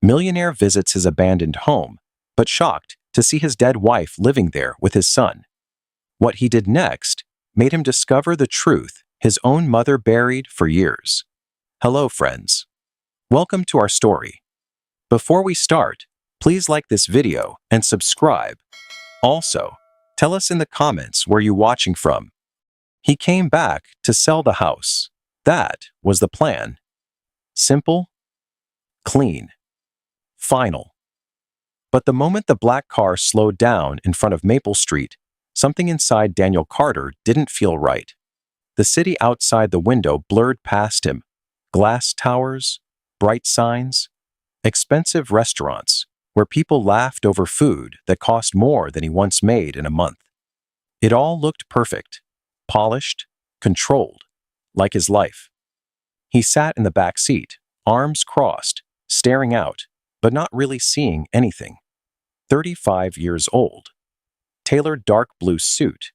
Millionaire visits his abandoned home, but shocked to see his dead wife living there with his son. What he did next made him discover the truth his own mother buried for years. Hello, friends. Welcome to our story. Before we start, please like this video and subscribe. Also, tell us in the comments where you're watching from. He came back to sell the house. That was the plan. Simple, clean, final. But the moment the black car slowed down in front of Maple Street, something inside Daniel Carter didn't feel right. The city outside the window blurred past him. Glass towers, bright signs, expensive restaurants where people laughed over food that cost more than he once made in a month. It all looked perfect, polished, controlled, like his life. He sat in the back seat, arms crossed, staring out, but not really seeing anything. 35 years old. Tailored dark blue suit.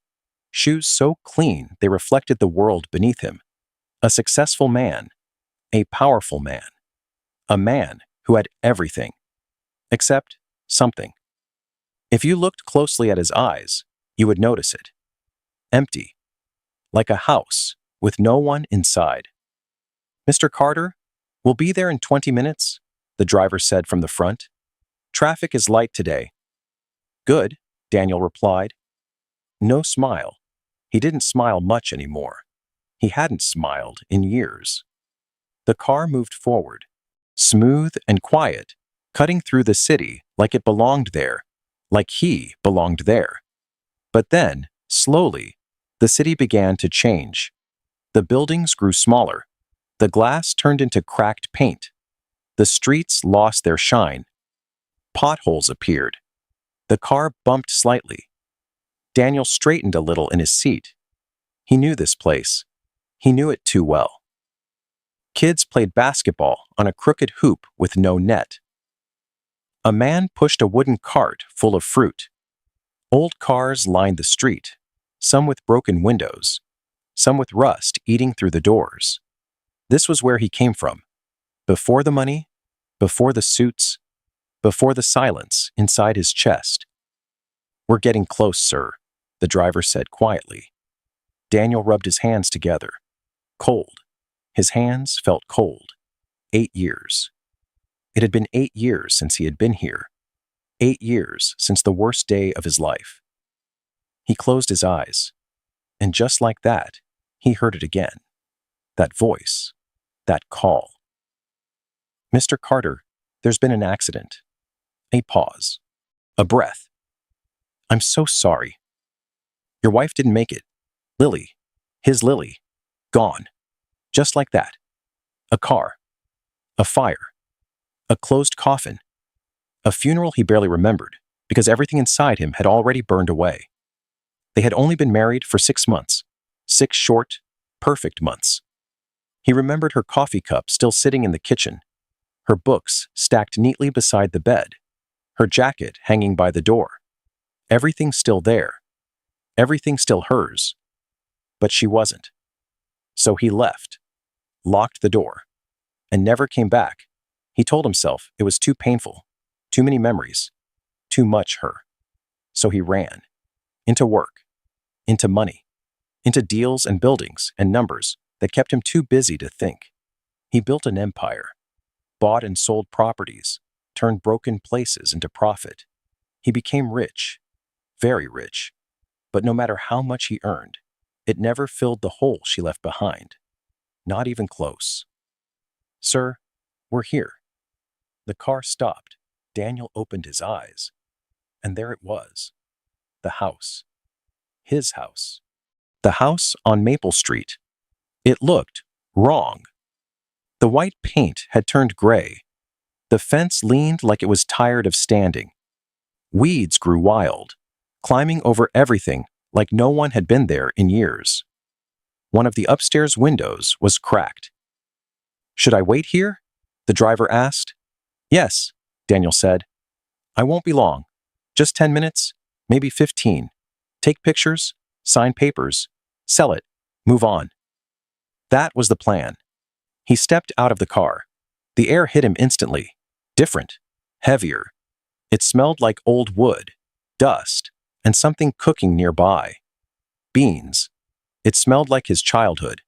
Shoes so clean they reflected the world beneath him. A successful man. A powerful man. A man who had everything. Except something. If you looked closely at his eyes, you would notice it. Empty. Like a house with no one inside. "Mr. Carter, we'll be there in 20 minutes, the driver said from the front. "Traffic is light today." "Good," Daniel replied. No smile. He didn't smile much anymore. He hadn't smiled in years. The car moved forward, smooth and quiet, cutting through the city like it belonged there, like he belonged there. But then, slowly, the city began to change. The buildings grew smaller. The glass turned into cracked paint. The streets lost their shine. Potholes appeared. The car bumped slightly. Daniel straightened a little in his seat. He knew this place. He knew it too well. Kids played basketball on a crooked hoop with no net. A man pushed a wooden cart full of fruit. Old cars lined the street, some with broken windows, some with rust eating through the doors. This was where he came from. Before the money, before the suits, before the silence inside his chest. "We're getting close, sir," the driver said quietly. Daniel rubbed his hands together. Cold. His hands felt cold. 8 years. It had been 8 years since he had been here. 8 years since the worst day of his life. He closed his eyes. And just like that, he heard it again. That voice. That call. "Mr. Carter, there's been an accident." A pause. A breath. "I'm so sorry. Your wife didn't make it. Lily. His Lily. Gone. Just like that. A car. A fire. A closed coffin. A funeral he barely remembered because everything inside him had already burned away. They had only been married for 6 months. 6 short, perfect months. He remembered her coffee cup still sitting in the kitchen, her books stacked neatly beside the bed, her jacket hanging by the door. Everything still there. Everything still hers. But she wasn't. So he left, locked the door, and never came back. He told himself it was too painful, too many memories, too much her. So he ran. Into work, into money, into deals and buildings and numbers that kept him too busy to think. He built an empire, bought and sold properties, turned broken places into profit. He became rich, very rich, but no matter how much he earned, it never filled the hole she left behind. Not even close. "Sir, we're here." The car stopped. Daniel opened his eyes. And there it was. The house. His house. The house on Maple Street. It looked wrong. The white paint had turned gray. The fence leaned like it was tired of standing. Weeds grew wild, climbing over everything like no one had been there in years. One of the upstairs windows was cracked. "Should I wait here?" the driver asked. "Yes," Daniel said. "I won't be long. Just 10 minutes, maybe 15. Take pictures, sign papers, sell it, move on." That was the plan. He stepped out of the car. The air hit him instantly. Different, heavier. It smelled like old wood, dust, and something cooking nearby. Beans. It smelled like his childhood,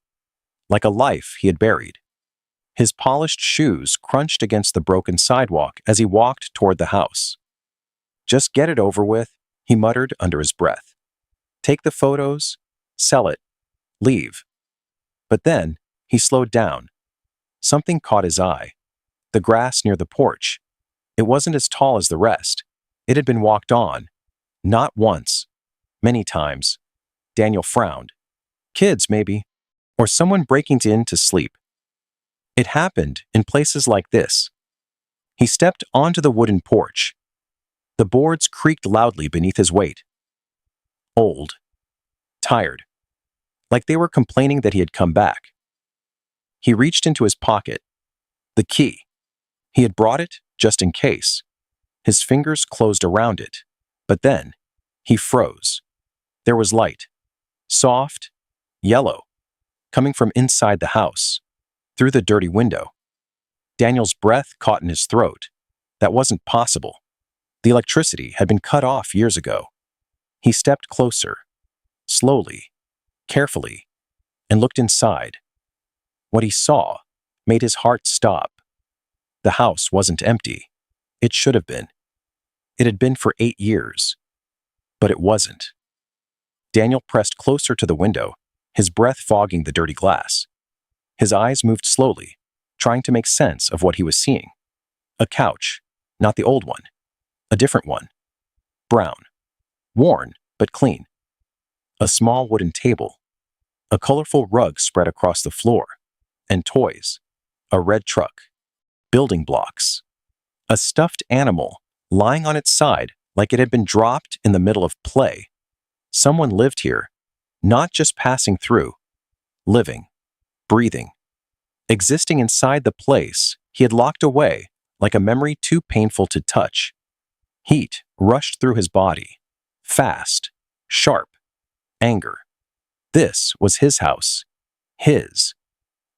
like a life he had buried. His polished shoes crunched against the broken sidewalk as he walked toward the house. Just get it over with, he muttered under his breath. Take the photos, sell it, leave. But then, he slowed down. Something caught his eye. The grass near the porch. It wasn't as tall as the rest. It had been walked on. Not once. Many times. Daniel frowned. Kids, maybe. Or someone breaking in to sleep. It happened in places like this. He stepped onto the wooden porch. The boards creaked loudly beneath his weight. Old. Tired. Like they were complaining that he had come back. He reached into his pocket. The key. He had brought it just in case. His fingers closed around it. But then, he froze. There was light. Soft, yellow, coming from inside the house, through the dirty window. Daniel's breath caught in his throat. That wasn't possible. The electricity had been cut off years ago. He stepped closer, slowly, carefully, and looked inside. What he saw made his heart stop. The house wasn't empty. It should have been. It had been for 8 years. But it wasn't. Daniel pressed closer to the window, his breath fogging the dirty glass. His eyes moved slowly, trying to make sense of what he was seeing. A couch, not the old one. A different one. Brown. Worn, but clean. A small wooden table. A colorful rug spread across the floor. And toys. A red truck. Building blocks. A stuffed animal lying on its side like it had been dropped in the middle of play. Someone lived here, not just passing through. Living. Breathing. Existing inside the place he had locked away like a memory too painful to touch. Heat rushed through his body. Fast. Sharp. Anger. This was his house. His.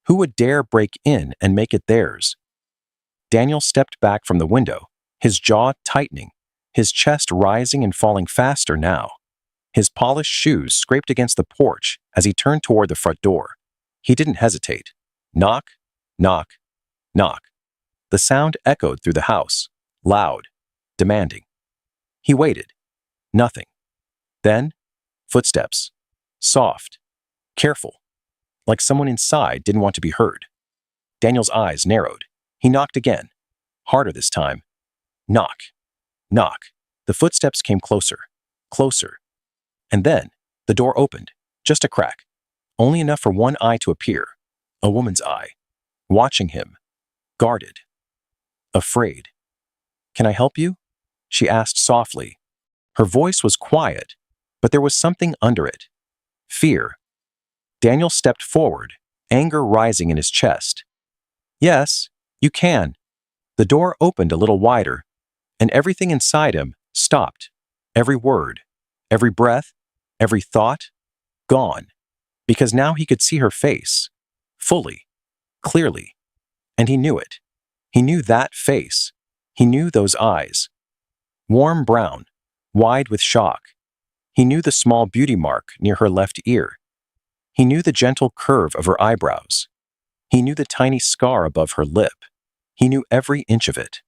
Who would dare break in and make it theirs? Daniel stepped back from the window, his jaw tightening, his chest rising and falling faster now. His polished shoes scraped against the porch as he turned toward the front door. He didn't hesitate. Knock, knock, knock. The sound echoed through the house, loud, demanding. He waited. Nothing. Then, footsteps. Soft, careful, like someone inside didn't want to be heard. Daniel's eyes narrowed. He knocked again, harder this time. Knock, knock. The footsteps came closer, closer. And then, the door opened, just a crack, only enough for one eye to appear, a woman's eye, watching him, guarded, afraid. Can I help you? She asked softly. Her voice was quiet, but there was something under it. Fear. Daniel stepped forward, anger rising in his chest. Yes, you can. The door opened a little wider, and everything inside him stopped. Every word, every breath, every thought, gone. Because now he could see her face, fully, clearly. And he knew it. He knew that face. He knew those eyes. Warm brown, wide with shock. He knew the small beauty mark near her left ear. He knew the gentle curve of her eyebrows. He knew the tiny scar above her lip. He knew every inch of it.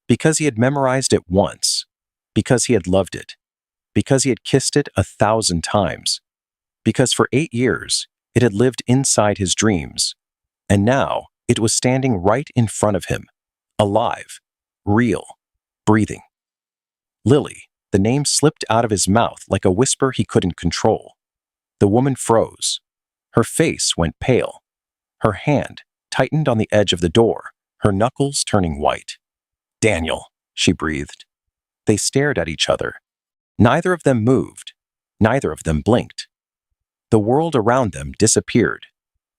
Because he had memorized it once. Because he had loved it. Because he had kissed it 1,000 times. Because for 8 years, it had lived inside his dreams. And now, it was standing right in front of him. Alive. Real. Breathing. Lily. The name slipped out of his mouth like a whisper he couldn't control. The woman froze. Her face went pale. Her hand tightened on the edge of the door, her knuckles turning white. Daniel, she breathed. They stared at each other. Neither of them moved. Neither of them blinked. The world around them disappeared.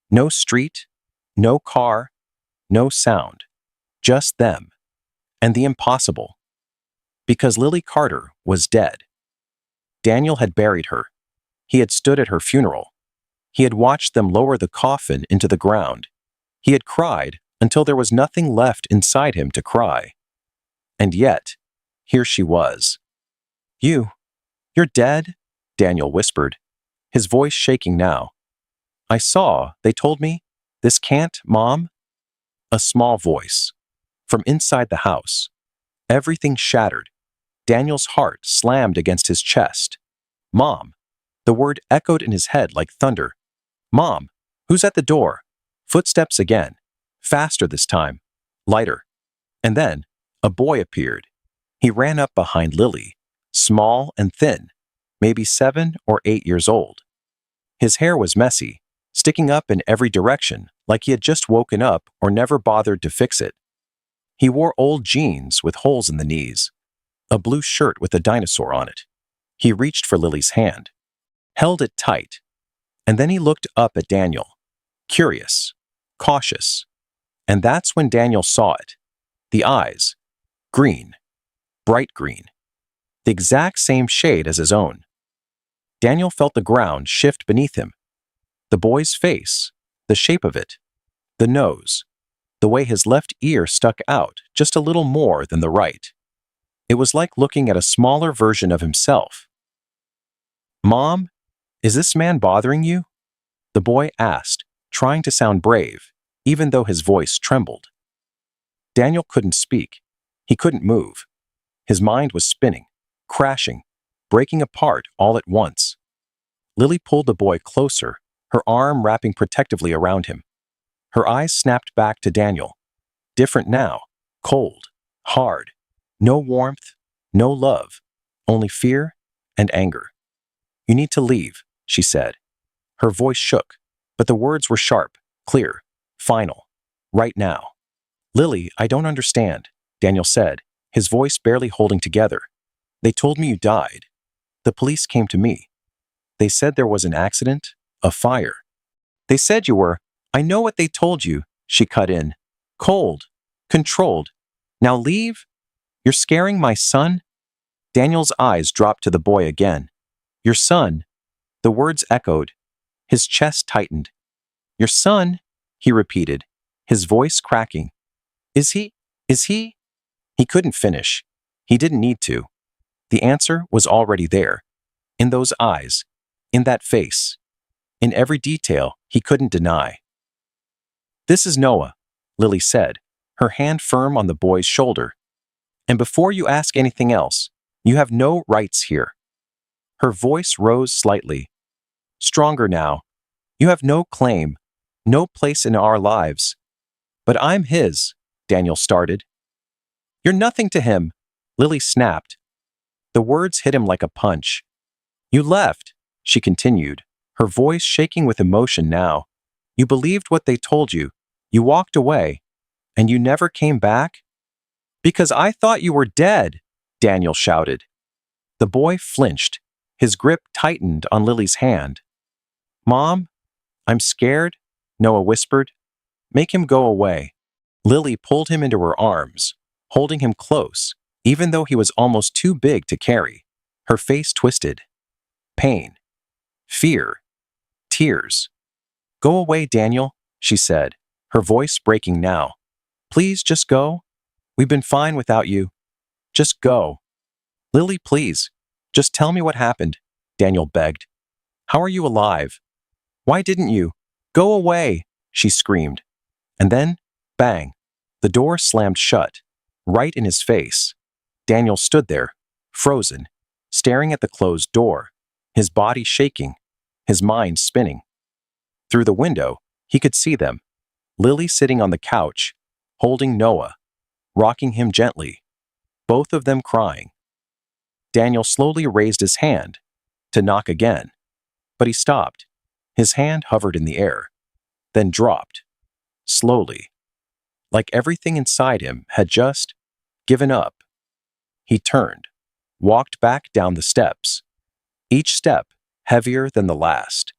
No street, no car, no sound. Just them. And the impossible. Because Lily Carter was dead. Daniel had buried her. He had stood at her funeral. He had watched them lower the coffin into the ground. He had cried until there was nothing left inside him to cry. And yet, here she was. You're dead? Daniel whispered, his voice shaking now. I saw, they told me. This can't, Mom? A small voice. From inside the house. Everything shattered. Daniel's heart slammed against his chest. Mom. The word echoed in his head like thunder. Mom, who's at the door? Footsteps again. Faster this time. Lighter. And then, a boy appeared. He ran up behind Lily, small and thin, maybe 7 or 8 years old. His hair was messy, sticking up in every direction like he had just woken up or never bothered to fix it. He wore old jeans with holes in the knees, a blue shirt with a dinosaur on it. He reached for Lily's hand, held it tight, and then he looked up at Daniel, curious, cautious. And that's when Daniel saw it. The eyes, green, bright green, the exact same shade as his own. Daniel felt the ground shift beneath him. The boy's face, the shape of it, the nose, the way his left ear stuck out just a little more than the right. It was like looking at a smaller version of himself. Mom, is this man bothering you? The boy asked, trying to sound brave, even though his voice trembled. Daniel couldn't speak. He couldn't move. His mind was spinning, crashing, breaking apart all at once. Lily pulled the boy closer, her arm wrapping protectively around him. Her eyes snapped back to Daniel. Different now, cold, hard, no warmth, no love, only fear and anger. You need to leave, she said. Her voice shook, but the words were sharp, clear, final, right now. Lily, I don't understand, Daniel said, his voice barely holding together. They told me you died. The police came to me. They said there was an accident, a fire. They said you were. I know what they told you, she cut in. Cold, controlled. Now leave? You're scaring my son? Daniel's eyes dropped to the boy again. Your son. The words echoed. His chest tightened. Your son, he repeated, his voice cracking. Is he? He couldn't finish. He didn't need to. The answer was already there. In those eyes. In that face. In every detail he couldn't deny. This is Noah, Lily said, her hand firm on the boy's shoulder. And before you ask anything else, you have no rights here. Her voice rose slightly. Stronger now. You have no claim, no place in our lives. But I'm his, Daniel started. You're nothing to him, Lily snapped. The words hit him like a punch. You left, she continued, her voice shaking with emotion now. You believed what they told you. You walked away. And you never came back? Because I thought you were dead, Daniel shouted. The boy flinched. His grip tightened on Lily's hand. Mom, I'm scared, Noah whispered. Make him go away. Lily pulled him into her arms, holding him close, even though he was almost too big to carry. Her face twisted. Pain. Fear. Tears. Go away, Daniel, she said, her voice breaking now. Please just go. We've been fine without you. Just go. Lily, please. Just tell me what happened, Daniel begged. How are you alive? Why didn't you? Go away, she screamed. And then, bang, the door slammed shut, right in his face. Daniel stood there, frozen, staring at the closed door, his body shaking, his mind spinning. Through the window, he could see them, Lily sitting on the couch, holding Noah, rocking him gently, both of them crying. Daniel slowly raised his hand to knock again, but he stopped. His hand hovered in the air, then dropped, slowly, like everything inside him had just given up. He turned, walked back down the steps, each step heavier than the last,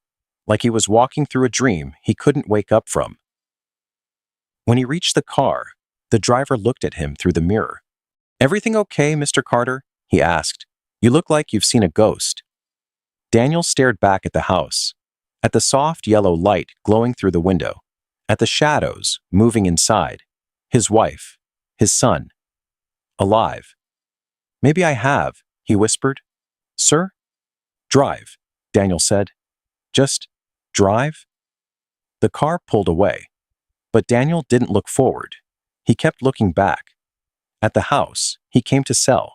like he was walking through a dream he couldn't wake up from. When he reached the car, the driver looked at him through the mirror. Everything okay, Mr. Carter? He asked. You look like you've seen a ghost. Daniel stared back at the house, at the soft yellow light glowing through the window, at the shadows moving inside, his wife, his son. Alive. Maybe I have, he whispered. Sir? Drive, Daniel said. Just drive? The car pulled away, but Daniel didn't look forward. He kept looking back. At the house he came to sell,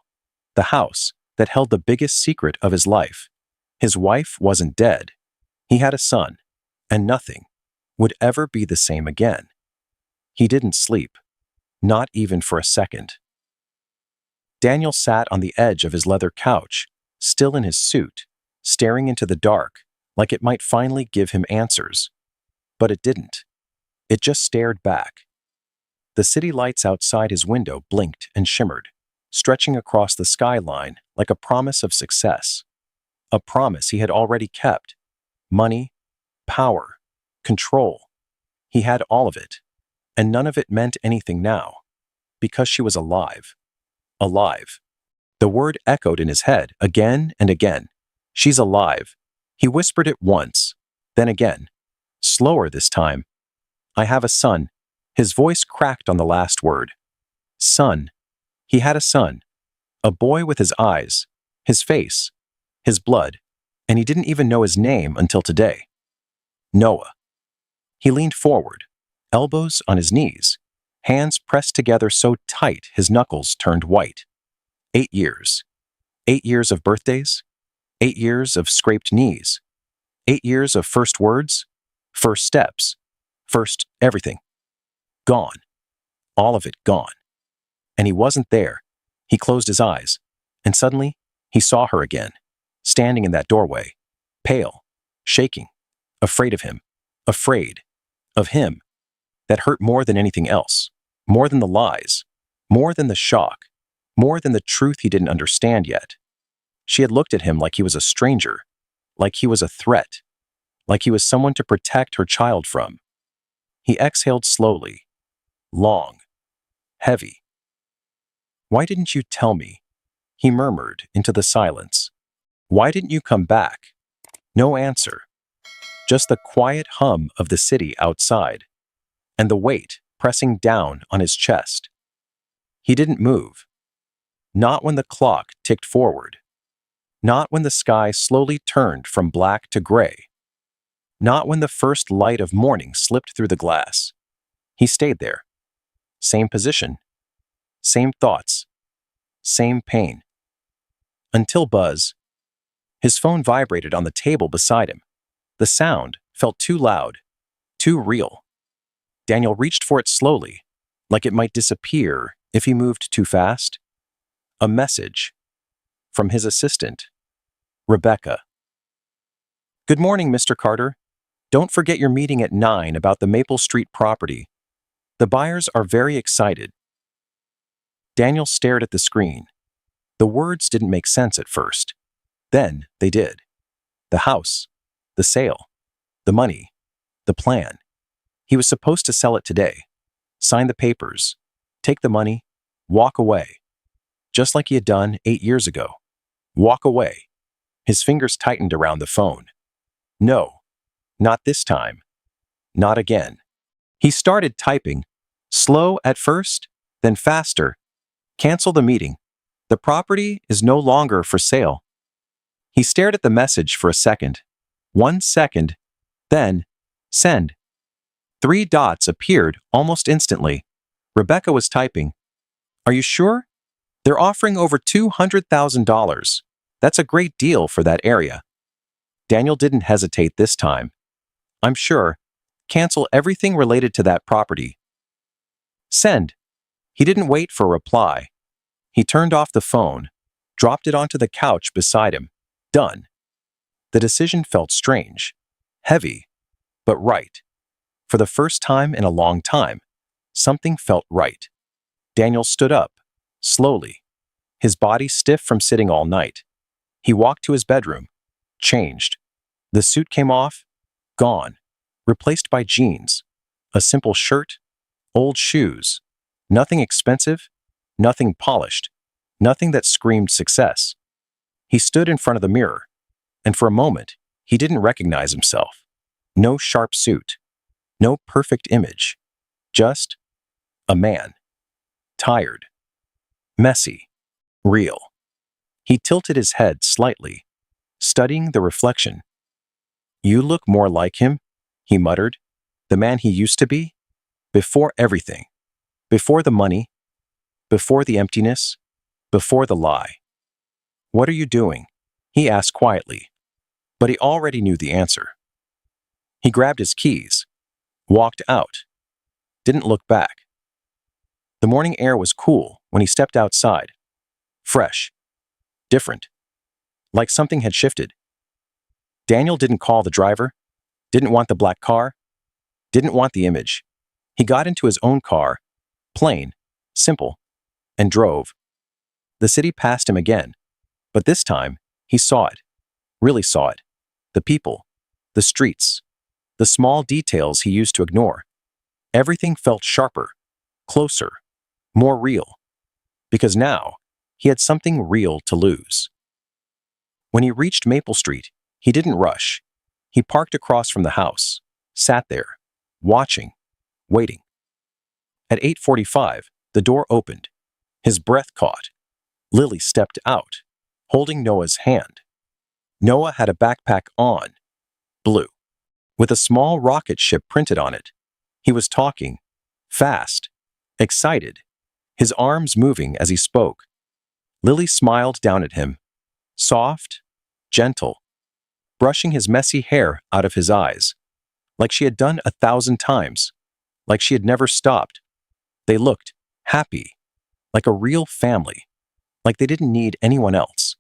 the house that held the biggest secret of his life. His wife wasn't dead. He had a son, and nothing would ever be the same again. He didn't sleep, not even for a second. Daniel sat on the edge of his leather couch, still in his suit, staring into the dark, like it might finally give him answers. But it didn't. It just stared back. The city lights outside his window blinked and shimmered, stretching across the skyline like a promise of success. A promise he had already kept. Money, power, control. He had all of it, and none of it meant anything now, because she was alive. Alive. The word echoed in his head again and again. She's alive. He whispered it once, then again. Slower this time. I have a son. His voice cracked on the last word. Son. He had a son. A boy with his eyes, his face, his blood, and he didn't even know his name until today. Noah. He leaned forward, elbows on his knees, hands pressed together so tight his knuckles turned white. 8 years. 8 years of birthdays. 8 years of scraped knees. 8 years of first words, first steps, first everything. Gone. All of it gone. And he wasn't there. He closed his eyes, and suddenly he saw her again, standing in that doorway, pale, shaking, afraid of him, afraid of him. That hurt more than anything else, more than the lies, more than the shock, more than the truth he didn't understand yet. She had looked at him like he was a stranger, like he was a threat, like he was someone to protect her child from. He exhaled slowly, long, heavy. Why didn't you tell me? He murmured into the silence. Why didn't you come back? No answer. Just the quiet hum of the city outside, and the weight pressing down on his chest. He didn't move. Not when the clock ticked forward. Not when the sky slowly turned from black to gray. Not when the first light of morning slipped through the glass. He stayed there. Same position. Same thoughts. Same pain. Until Buzz. His phone vibrated on the table beside him. The sound felt too loud, too real. Daniel reached for it slowly, like it might disappear if he moved too fast. A message from his assistant, Rebecca. Good morning, Mr. Carter. Don't forget your meeting at 9 about the Maple Street property. The buyers are very excited. Daniel stared at the screen. The words didn't make sense at first. Then they did. The house, the sale, the money, the plan. He was supposed to sell it today, sign the papers, take the money, walk away. Just like he had done 8 years ago. Walk away. His fingers tightened around the phone. No, not this time. Not again. He started typing, slow at first, then faster. Cancel the meeting. The property is no longer for sale. He stared at the message for a second. 1 second. Then, send. 3 dots appeared almost instantly. Rebecca was typing. Are you sure? They're offering over $200,000. That's a great deal for that area. Daniel didn't hesitate this time. I'm sure. Cancel everything related to that property. Send. He didn't wait for a reply. He turned off the phone, dropped it onto the couch beside him. Done. The decision felt strange, heavy, but right. For the first time in a long time, something felt right. Daniel stood up, slowly, his body stiff from sitting all night. He walked to his bedroom, changed. The suit came off, gone, replaced by jeans, a simple shirt, old shoes, nothing expensive, nothing polished, nothing that screamed success. He stood in front of the mirror, and for a moment, he didn't recognize himself. No sharp suit, no perfect image, just a man, tired, Messy. Real. He tilted his head slightly, studying the reflection. You look more like him, he muttered. The man he used to be? Before everything. Before the money. Before the emptiness. Before the lie. What are you doing? He asked quietly. But he already knew the answer. He grabbed his keys, walked out, didn't look back. The morning air was cool when he stepped outside. Fresh. Different. Like something had shifted. Daniel didn't call the driver, didn't want the black car, didn't want the image. He got into his own car, plain, simple, and drove. The city passed him again, but this time he saw it, really saw it. The people, the streets, the small details he used to ignore. Everything felt sharper, closer, more real, because now he had something real to lose. When he reached Maple Street, he didn't rush. He parked across from the house, sat there, watching, waiting. At 8:45, the door opened. His breath caught. Lily stepped out, holding Noah's hand. Noah had a backpack on, blue, with a small rocket ship printed on it. He was talking, fast, excited, his arms moving as he spoke. Lily smiled down at him, soft, gentle, brushing his messy hair out of his eyes, like she had done 1,000 times, like she had never stopped. They looked happy, like a real family, like they didn't need anyone else.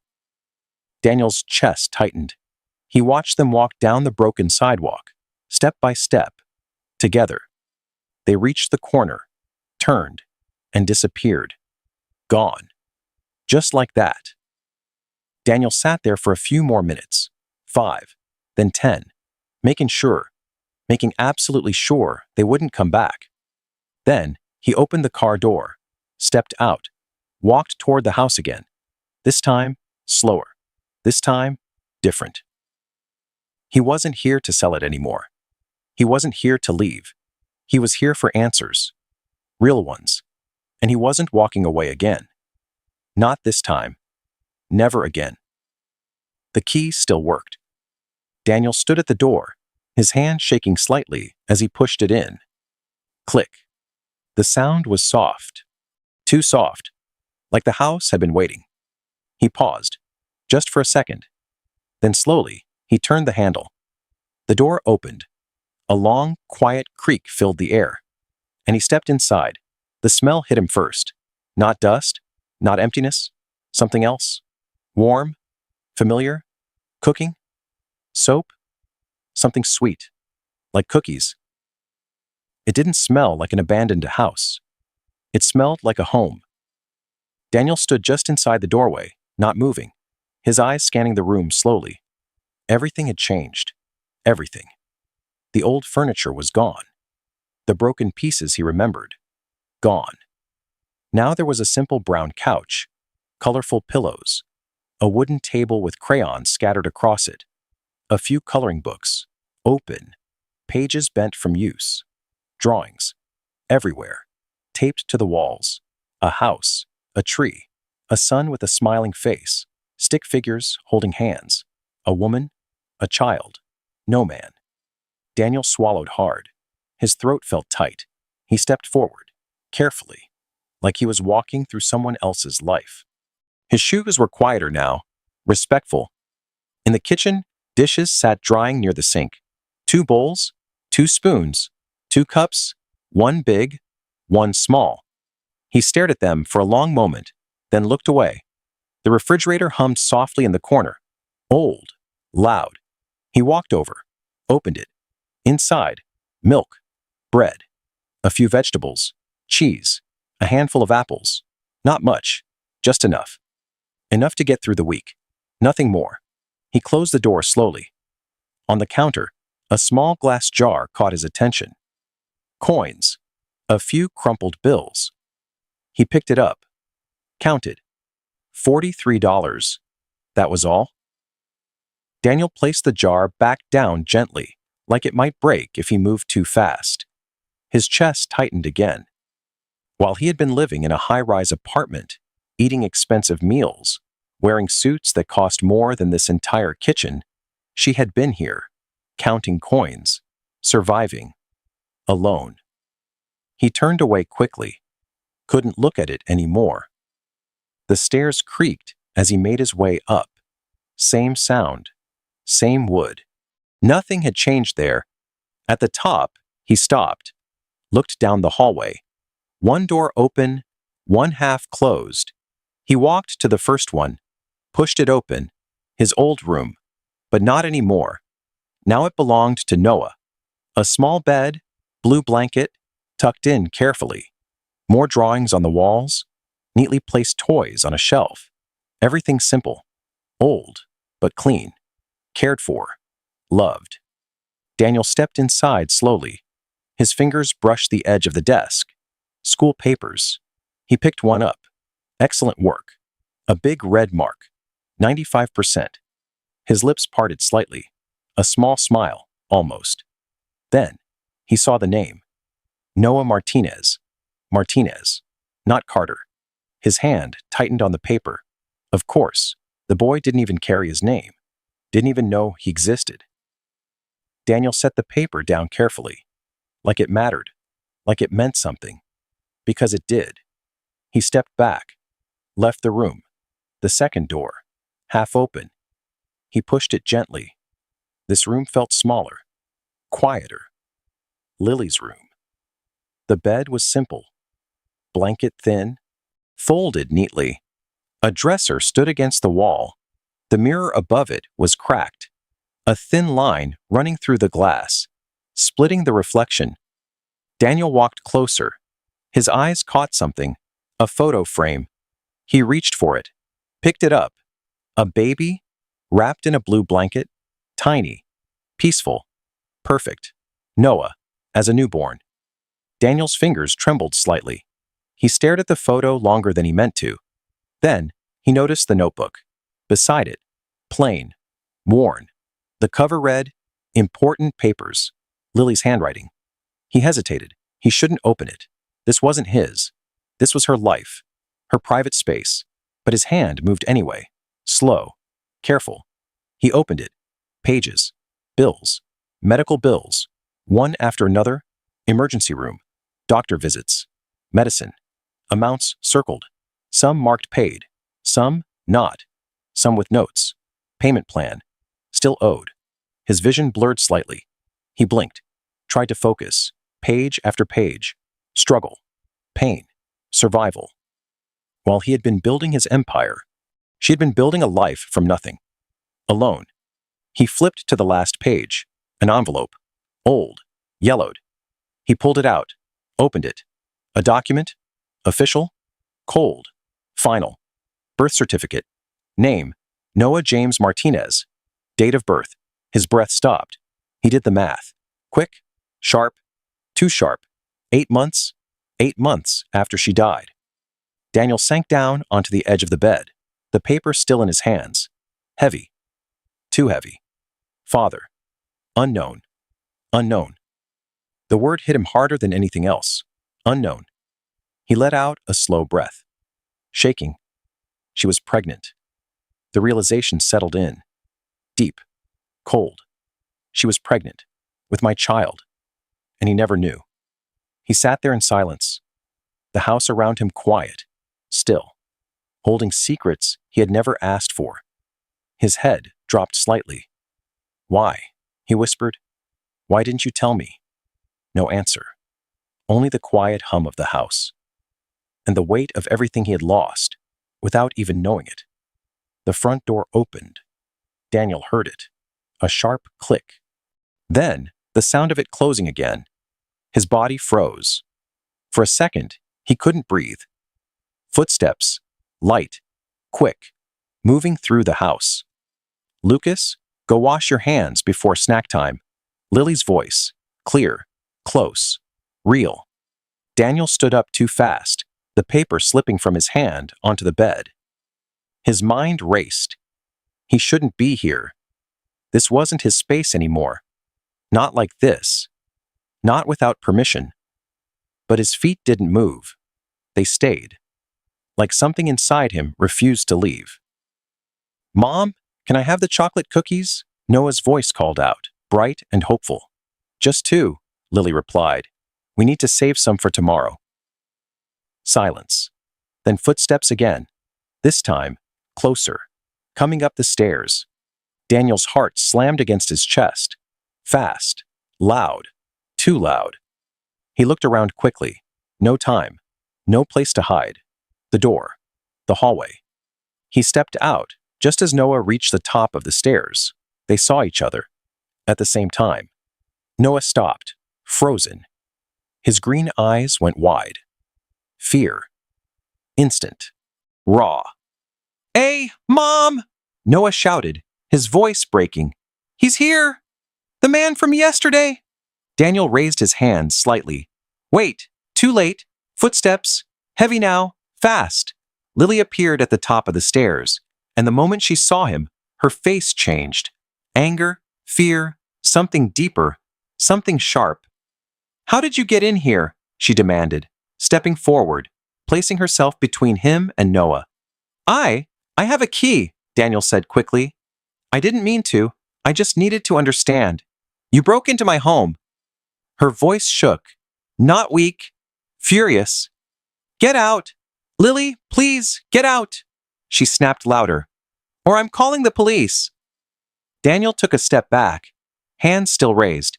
Daniel's chest tightened. He watched them walk down the broken sidewalk, step by step, together. They reached the corner, turned, and disappeared. Gone. Just like that. Daniel sat there for a few more minutes, 5, then 10, making absolutely sure they wouldn't come back. Then he opened the car door, stepped out, walked toward the house again. This time, slower. This time, different. He wasn't here to sell it anymore. He wasn't here to leave. He was here for answers. Real ones. And he wasn't walking away again. Not this time. Never again. The key still worked. Daniel stood at the door, his hand shaking slightly as he pushed it in. Click. The sound was soft. Too soft. Like the house had been waiting. He paused, just for a second. Then slowly, he turned the handle. The door opened. A long, quiet creak filled the air. And he stepped inside. The smell hit him first. Not dust, not emptiness, something else. Warm, familiar, cooking, soap, something sweet, like cookies. It didn't smell like an abandoned house. It smelled like a home. Daniel stood just inside the doorway, not moving, his eyes scanning the room slowly. Everything had changed. Everything. The old furniture was gone. The broken pieces he remembered. Gone. Now there was a simple brown couch, colorful pillows, a wooden table with crayons scattered across it, a few coloring books, open, pages bent from use, drawings, everywhere, taped to the walls, a house, a tree, a sun with a smiling face, stick figures holding hands, a woman, a child, no man. Daniel swallowed hard. His throat felt tight. He stepped forward, carefully, like he was walking through someone else's life. His shoes were quieter now, respectful. In the kitchen, dishes sat drying near the sink. 2 bowls, 2 spoons, 2 cups, one big, one small. He stared at them for a long moment, then looked away. The refrigerator hummed softly in the corner. Old, loud. He walked over, opened it. Inside, milk, bread, a few vegetables, cheese, a handful of apples. Not much, just enough. Enough to get through the week. Nothing more. He closed the door slowly. On the counter, a small glass jar caught his attention. Coins. A few crumpled bills. He picked it up. Counted. $43. That was all? Daniel placed the jar back down gently, like it might break if he moved too fast. His chest tightened again. While he had been living in a high-rise apartment, eating expensive meals, wearing suits that cost more than this entire kitchen. She had been here, counting coins, surviving, alone. He turned away quickly, couldn't look at it anymore. The stairs creaked as he made his way up. Same sound, same wood. Nothing had changed there. At the top, he stopped, looked down the hallway. One door open, one half closed. He walked to the first one, pushed it open, his old room, but not anymore. Now it belonged to Noah. A small bed, blue blanket, tucked in carefully. More drawings on the walls, neatly placed toys on a shelf. Everything simple, old, but clean, cared for, loved. Daniel stepped inside slowly. His fingers brushed the edge of the desk. School papers. He picked one up. Excellent work. A big red mark. 95%. His lips parted slightly. A small smile, almost. Then, he saw the name. Noah Martinez. Martinez, not Carter. His hand tightened on the paper. Of course, the boy didn't even carry his name. Didn't even know he existed. Daniel set the paper down carefully. Like it mattered. Like it meant something. Because it did. He stepped back. Left the room. The second door. Half open. He pushed it gently. This room felt smaller. Quieter. Lily's room. The bed was simple. Blanket thin. Folded neatly. A dresser stood against the wall. The mirror above it was cracked. A thin line running through the glass, splitting the reflection. Daniel walked closer. His eyes caught something. A photo frame. He reached for it. Picked it up. A baby, wrapped in a blue blanket. Tiny. Peaceful. Perfect. Noah, as a newborn. Daniel's fingers trembled slightly. He stared at the photo longer than he meant to. Then, he noticed the notebook. Beside it, plain, worn. The cover read, "Important papers." Lily's handwriting. He hesitated. He shouldn't open it. This wasn't his. This was her life, her private space. But his hand moved anyway. Slow, careful. He opened it. Pages, bills, medical bills, one after another. Emergency room, doctor visits, medicine. Amounts circled. Some marked paid, some not. Some with notes. Payment plan. Still owed. His vision blurred slightly. He blinked. Tried to focus. Page after page. Struggle. Pain. Survival. While he had been building his empire, she had been building a life from nothing. Alone. He flipped to the last page. An envelope. Old. Yellowed. He pulled it out. Opened it. A document. Official. Cold. Final. Birth certificate. Name. Noah James Martinez. Date of birth. His breath stopped. He did the math. Quick. Sharp. Too sharp. 8 months. 8 months after she died. Daniel sank down onto the edge of the bed, the paper still in his hands. Heavy. Too heavy. Father. Unknown. Unknown. The word hit him harder than anything else. Unknown. He let out a slow breath. Shaking. She was pregnant. The realization settled in. Deep. Cold. She was pregnant. With my child. And he never knew. He sat there in silence. The house around him quiet. Still. Holding secrets he had never asked for. His head dropped slightly. Why? He whispered. Why didn't you tell me? No answer. Only the quiet hum of the house. And the weight of everything he had lost, without even knowing it. The front door opened. Daniel heard it. A sharp click. Then, the sound of it closing again. His body froze. For a second, he couldn't breathe. Footsteps. Light. Quick. Moving through the house. Lucas, go wash your hands before snack time. Lily's voice. Clear. Close. Real. Daniel stood up too fast, the paper slipping from his hand onto the bed. His mind raced. He shouldn't be here. This wasn't his space anymore. Not like this. Not without permission. But his feet didn't move. They stayed. like something inside him refused to leave. "Mom, can I have the chocolate cookies?" Noah's voice called out, bright and hopeful. "Just two," Lily replied. "We need to save some for tomorrow." Silence. Then footsteps again. This time, closer, coming up the stairs. Daniel's heart slammed against his chest. Fast. Loud. Too loud. He looked around quickly. No time. No place to hide. The door. The hallway. He stepped out just as Noah reached the top of the stairs. They saw each other. At the same time. Noah stopped, frozen. His green eyes went wide. Fear. Instant. Raw. "Hey, Mom!" Noah shouted, his voice breaking. "He's here! The man from yesterday!" Daniel raised his hand slightly. "Wait, too late. Footsteps. Heavy now. Fast." Lily appeared at the top of the stairs, and the moment she saw him, her face changed. Anger, fear, something deeper, something sharp. "How did you get in here?" she demanded, stepping forward, placing herself between him and Noah. I have a key," Daniel said quickly. "I didn't mean to. I just needed to understand. You broke into my home." Her voice shook. Not weak. Furious. "Get out! Lily, please, get out!" She snapped louder. "Or I'm calling the police." Daniel took a step back, hands still raised.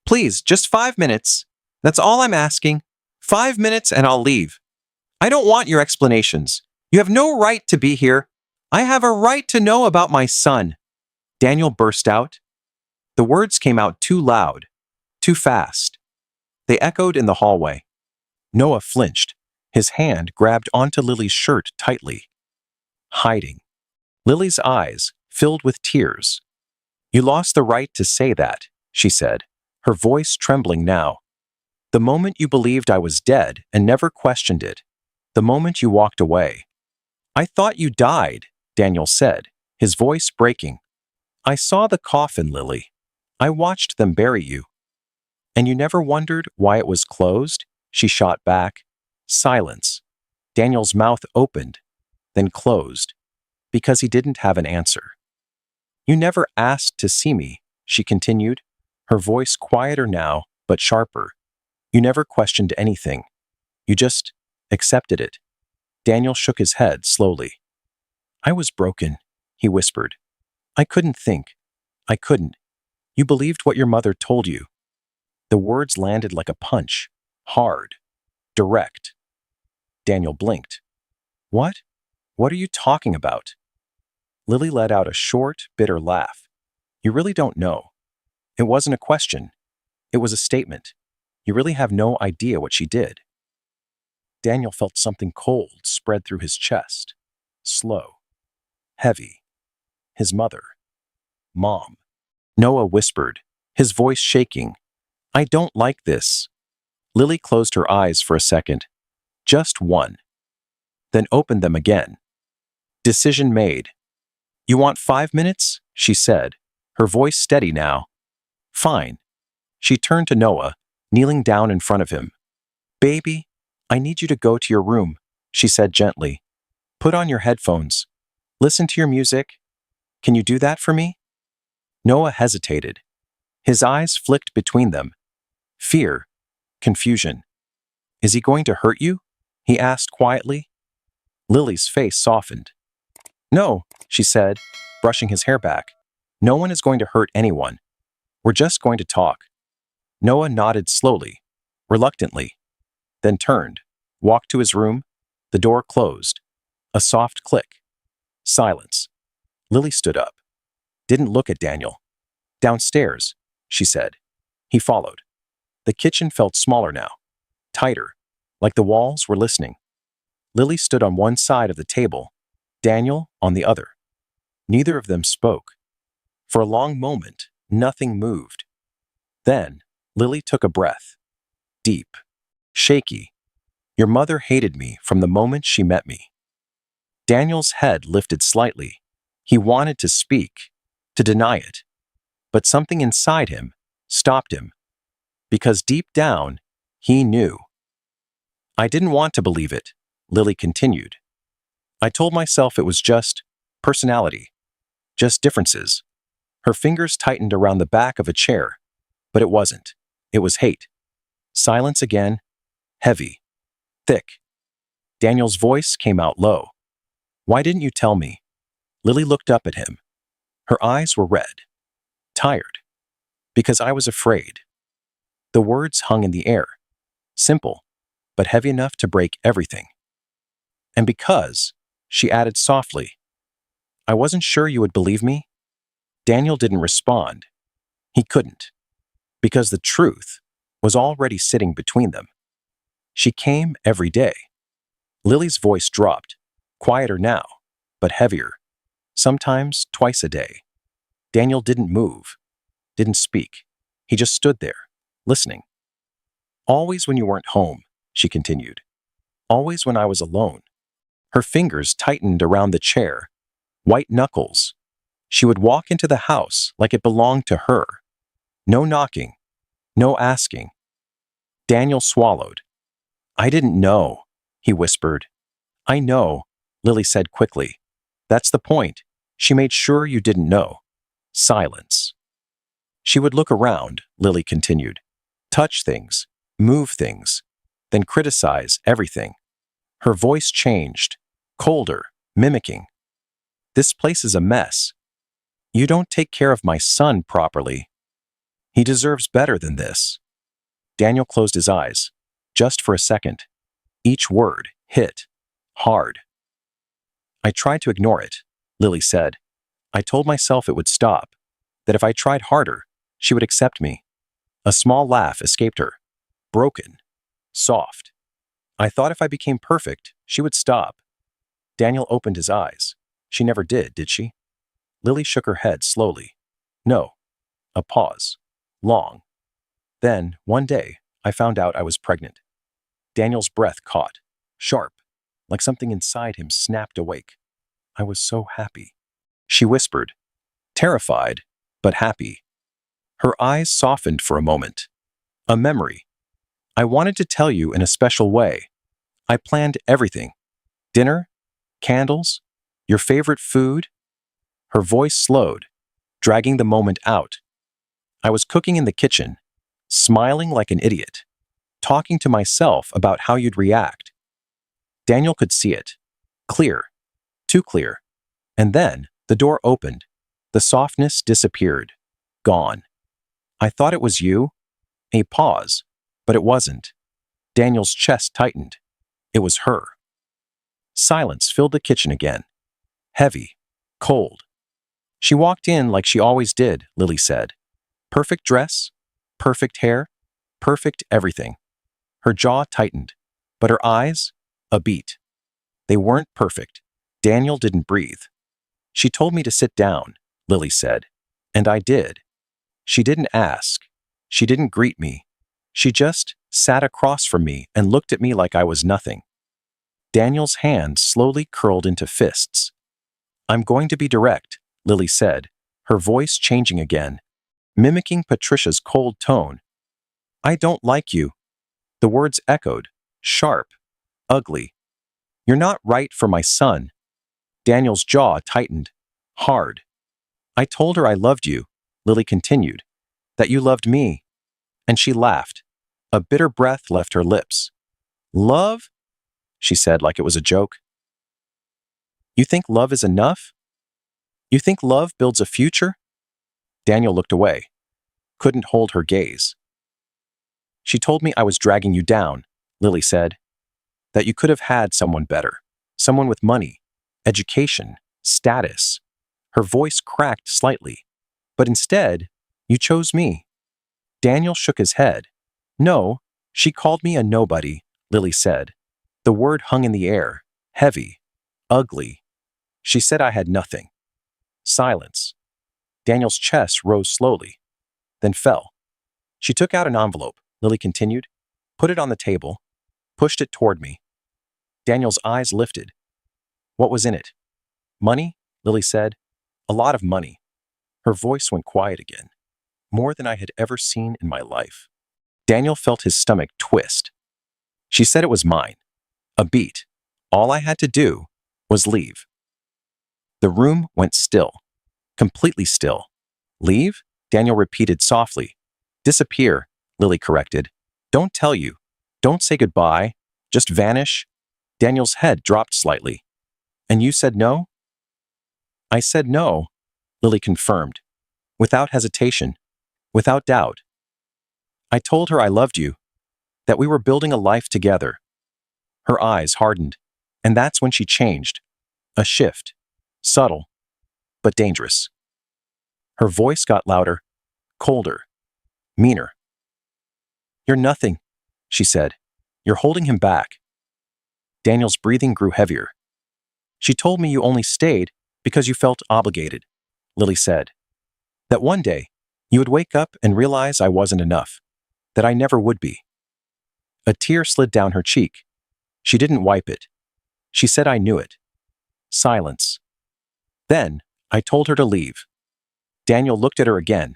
"Please, just 5 minutes. That's all I'm asking. 5 minutes and I'll leave. I don't want your explanations. You have no right to be here. I have a right to know about my son." Daniel burst out. The words came out too loud, too fast. They echoed in the hallway. Noah flinched. His hand grabbed onto Lily's shirt tightly. Hiding. Lily's eyes filled with tears. "You lost the right to say that," she said, her voice trembling now. "The moment you believed I was dead and never questioned it. The moment you walked away." "I thought you died," Daniel said, his voice breaking. "I saw the coffin, Lily. I watched them bury you." "And you never wondered why it was closed?" she shot back. Silence. Daniel's mouth opened, then closed, because he didn't have an answer. "You never asked to see me," she continued, her voice quieter now, but sharper. "You never questioned anything. You just accepted it." Daniel shook his head slowly. "I was broken," he whispered. "I couldn't think. I couldn't. You believed what your mother told you." The words landed like a punch, hard, direct. Daniel blinked. "What? What are you talking about?" Lily let out a short, bitter laugh. "You really don't know. It wasn't a question. It was a statement. You really have no idea what she did." Daniel felt something cold spread through his chest. Slow. Heavy. His mother. Mom. Noah whispered, his voice shaking. "I don't like this." Lily closed her eyes for a second. Just one. Then opened them again. Decision made. "You want 5 minutes?" she said, her voice steady now. "Fine." She turned to Noah, kneeling down in front of him. "Baby, I need you to go to your room," she said gently. "Put on your headphones. Listen to your music. Can you do that for me?" Noah hesitated. His eyes flicked between them. Fear. Confusion. "Is he going to hurt you?" he asked quietly. Lily's face softened. "No," she said, brushing his hair back. "No one is going to hurt anyone. We're just going to talk." Noah nodded slowly, reluctantly, then turned, walked to his room. The door closed. A soft click. Silence. Lily stood up. Didn't look at Daniel. "Downstairs," she said. He followed. The kitchen felt smaller now, tighter, like the walls were listening. Lily stood on one side of the table, Daniel on the other. Neither of them spoke. For a long moment, nothing moved. Then, Lily took a breath. Deep. Shaky. "Your mother hated me from the moment she met me." Daniel's head lifted slightly. He wanted to speak, to deny it. But something inside him stopped him. Because deep down, he knew. "I didn't want to believe it," Lily continued. I told myself it was just personality, just differences. Her fingers tightened around the back of a chair, but it wasn't. It was hate. Silence again, heavy, thick. Daniel's voice came out low. Why didn't you tell me? Lily looked up at him. Her eyes were red, tired. Because I was afraid. The words hung in the air, simple, but heavy enough to break everything. And because, she added softly, I wasn't sure you would believe me. Daniel didn't respond. He couldn't, because the truth was already sitting between them. She came every day. Lily's voice dropped, quieter now, but heavier, sometimes twice a day. Daniel didn't move, didn't speak. He just stood there, listening. Always when you weren't home, she continued. Always when I was alone. Her fingers tightened around the chair, white knuckles. She would walk into the house like it belonged to her. No knocking, no asking. Daniel swallowed. I didn't know, he whispered. I know, Lily said quickly. That's the point. She made sure you didn't know. Silence. She would look around, Lily continued. Touch things, move things, then criticize everything. Her voice changed, colder, mimicking. This place is a mess. You don't take care of my son properly. He deserves better than this. Daniel closed his eyes, just for a second. Each word hit, hard. I tried to ignore it, Lily said. I told myself it would stop, that if I tried harder, she would accept me. A small laugh escaped her, broken, soft. I thought if I became perfect, she would stop. Daniel opened his eyes. She never did she? Lily shook her head slowly. No. A pause. Long. Then, one day, I found out I was pregnant. Daniel's breath caught, sharp, like something inside him snapped awake. I was so happy. She whispered, terrified, but happy. Her eyes softened for a moment. A memory. I wanted to tell you in a special way. I planned everything. Dinner, candles, your favorite food. Her voice slowed, dragging the moment out. I was cooking in the kitchen, smiling like an idiot, talking to myself about how you'd react. Daniel could see it. Clear. Too clear. And then the door opened. The softness disappeared. Gone. I thought it was you. A pause. But it wasn't. Daniel's chest tightened. It was her. Silence filled the kitchen again. Heavy. Cold. She walked in like she always did, Lily said. Perfect dress, perfect hair, perfect everything. Her jaw tightened, but her eyes, a beat. They weren't perfect. Daniel didn't breathe. She told me to sit down, Lily said, and I did. She didn't ask. She didn't greet me. She just sat across from me and looked at me like I was nothing. Daniel's hands slowly curled into fists. I'm going to be direct, Lily said, her voice changing again, mimicking Patricia's cold tone. I don't like you. The words echoed, sharp, ugly. You're not right for my son. Daniel's jaw tightened, hard. I told her I loved you, Lily continued, that you loved me. And she laughed. A bitter breath left her lips. Love? She said like it was a joke. You think love is enough? You think love builds a future? Daniel looked away, couldn't hold her gaze. She told me I was dragging you down, Lily said, that you could have had someone better, someone with money, education, status. Her voice cracked slightly, but instead, you chose me. Daniel shook his head. No, she called me a nobody, Lily said. The word hung in the air, heavy, ugly. She said I had nothing. Silence. Daniel's chest rose slowly, then fell. She took out an envelope, Lily continued, put it on the table, pushed it toward me. Daniel's eyes lifted. What was in it? Money, Lily said. A lot of money. Her voice went quiet again, more than I had ever seen in my life. Daniel felt his stomach twist. She said it was mine. A beat. All I had to do was leave. The room went still, completely still. Leave? Daniel repeated softly. Disappear, Lily corrected. Don't tell you. Don't say goodbye. Just vanish. Daniel's head dropped slightly. And you said no? I said no, Lily confirmed, without hesitation, without doubt. I told her I loved you, that we were building a life together. Her eyes hardened, and that's when she changed. A shift, subtle, but dangerous. Her voice got louder, colder, meaner. You're nothing, she said. You're holding him back. Daniel's breathing grew heavier. She told me you only stayed because you felt obligated, Lily said. That one day, you would wake up and realize I wasn't enough, that I never would be. A tear slid down her cheek. She didn't wipe it. She said I knew it. Silence. Then, I told her to leave. Daniel looked at her again,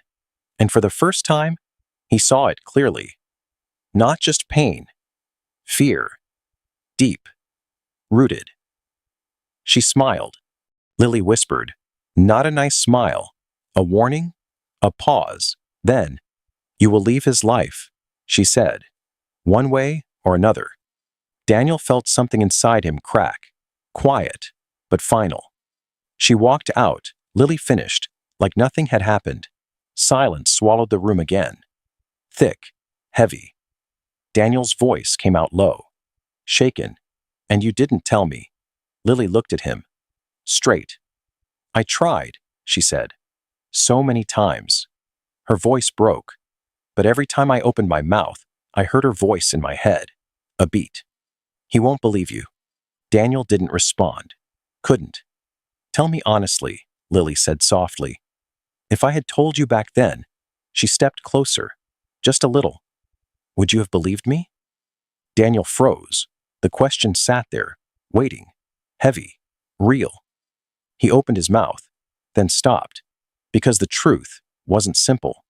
and for the first time, he saw it clearly. Not just pain, fear, deep, rooted. She smiled. Lily whispered, not a nice smile, a warning, a pause. Then, you will leave his life, she said, one way or another. Daniel felt something inside him crack, quiet, but final. She walked out, Lily finished, like nothing had happened. Silence swallowed the room again. Thick, heavy. Daniel's voice came out low, shaken. And you didn't tell me. Lily looked at him. Straight. I tried, she said. So many times. Her voice broke. But every time I opened my mouth, I heard her voice in my head. A beat. He won't believe you. Daniel didn't respond. Couldn't. Tell me honestly, Lily said softly. If I had told you back then, she stepped closer. Just a little. Would you have believed me? Daniel froze. The question sat there, waiting. Heavy. Real. He opened his mouth, then stopped, because the truth wasn't simple.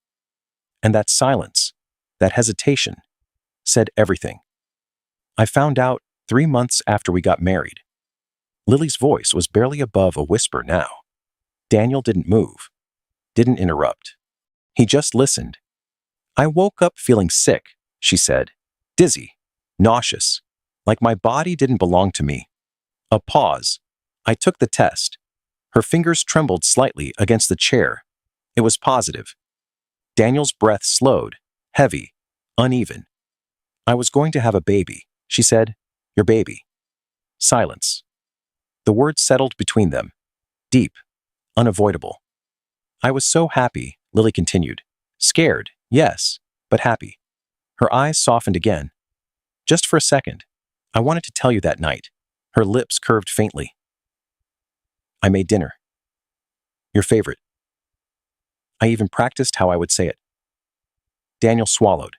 And that silence, that hesitation, said everything. I found out 3 months after we got married. Lily's voice was barely above a whisper now. Daniel didn't move, didn't interrupt. He just listened. I woke up feeling sick, she said, dizzy, nauseous, like my body didn't belong to me. A pause. I took the test. Her fingers trembled slightly against the chair. It was positive. Daniel's breath slowed, heavy, uneven. I was going to have a baby, she said. Your baby. Silence. The words settled between them. Deep, unavoidable. I was so happy, Lily continued. Scared, yes, but happy. Her eyes softened again. Just for a second. I wanted to tell you that night. Her lips curved faintly. I made dinner. Your favorite. I even practiced how I would say it. Daniel swallowed.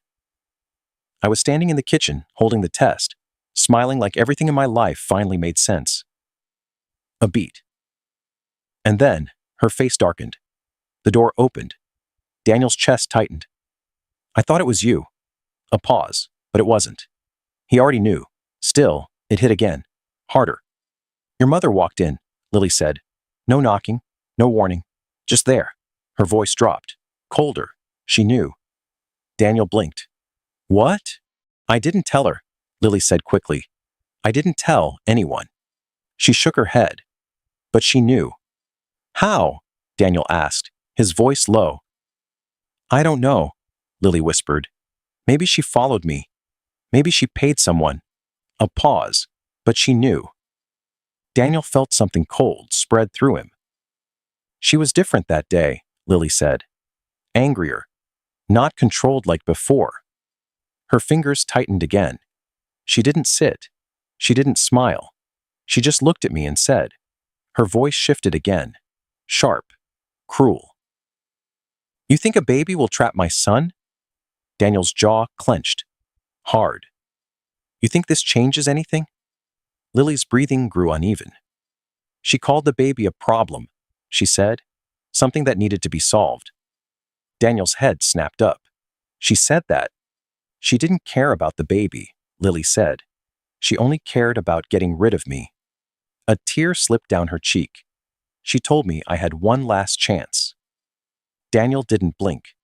I was standing in the kitchen, holding the test, smiling like everything in my life finally made sense. A beat. And then, her face darkened. The door opened. Daniel's chest tightened. I thought it was you. A pause, but it wasn't. He already knew. Still, it hit again. Harder. Your mother walked in, Lily said. No knocking, no warning. Just there. Her voice dropped. Colder. She knew. Daniel blinked. What? I didn't tell her, Lily said quickly. I didn't tell anyone. She shook her head. But she knew. How? Daniel asked, his voice low. I don't know, Lily whispered. Maybe she followed me. Maybe she paid someone. A pause, but she knew. Daniel felt something cold spread through him. She was different that day, Lily said. Angrier. Not controlled like before. Her fingers tightened again. She didn't sit. She didn't smile. She just looked at me and said. Her voice shifted again. Sharp. Cruel. You think a baby will trap my son? Daniel's jaw clenched. Hard. You think this changes anything? Lily's breathing grew uneven. She called the baby a problem, she said. Something that needed to be solved. Daniel's head snapped up. She said that. She didn't care about the baby, Lily said. She only cared about getting rid of me. A tear slipped down her cheek. She told me I had one last chance. Daniel didn't blink.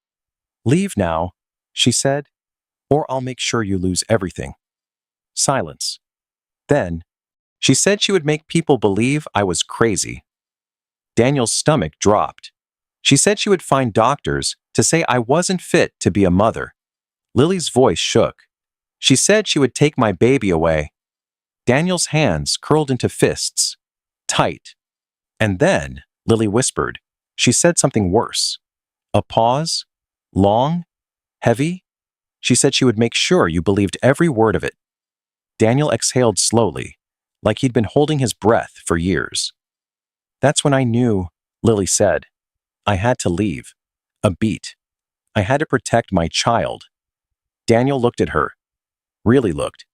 "Leave now," she said, "or I'll make sure you lose everything." Silence. Then, she said she would make people believe I was crazy. Daniel's stomach dropped. She said she would find doctors to say I wasn't fit to be a mother. Lily's voice shook. She said she would take my baby away. Daniel's hands curled into fists. Tight. And then, Lily whispered, she said something worse. A pause? Long? Heavy? She said she would make sure you believed every word of it. Daniel exhaled slowly, like he'd been holding his breath for years. That's when I knew, Lily said. I had to leave. A beat. I had to protect my child. Daniel looked at her. Really looked.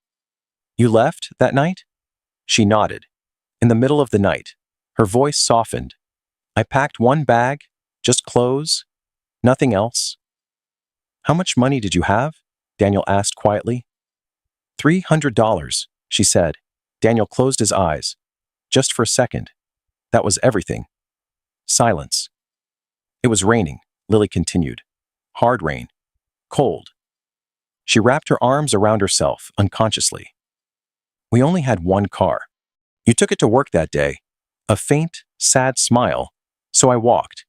You left that night? She nodded. In the middle of the night. Her voice softened. I packed one bag, just clothes, nothing else. How much money did you have? Daniel asked quietly. $300, she said. Daniel closed his eyes. Just for a second. That was everything. Silence. It was raining, Lily continued. Hard rain. Cold. She wrapped her arms around herself unconsciously. We only had one car. You took it to work that day. A faint, sad smile. So I walked.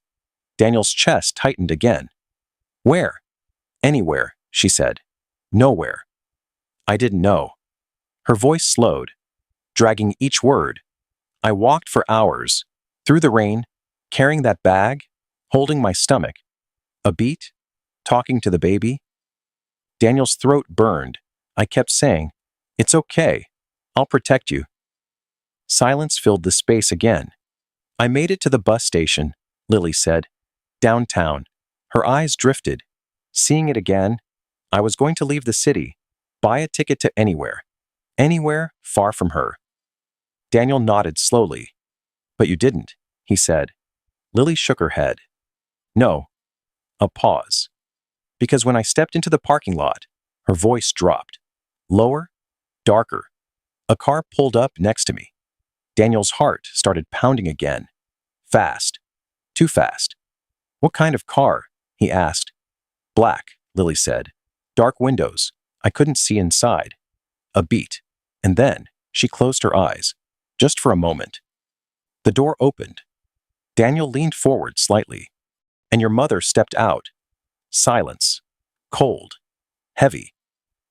Daniel's chest tightened again. Where? Anywhere, she said. Nowhere. I didn't know. Her voice slowed, dragging each word. I walked for hours, through the rain, carrying that bag, holding my stomach. A beat, talking to the baby. Daniel's throat burned. I kept saying, "It's okay. I'll protect you." Silence filled the space again. I made it to the bus station, Lily said. Downtown. Her eyes drifted. Seeing it again, I was going to leave the city, buy a ticket to anywhere. Anywhere far from her. Daniel nodded slowly. But you didn't, he said. Lily shook her head. No. A pause. Because when I stepped into the parking lot, her voice dropped. Lower, darker. A car pulled up next to me. Daniel's heart started pounding again. Fast. Too fast. What kind of car? He asked. Black, Lily said. Dark windows. I couldn't see inside. A beat. And then she closed her eyes. Just for a moment. The door opened. Daniel leaned forward slightly. And your mother stepped out. Silence. Cold. Heavy.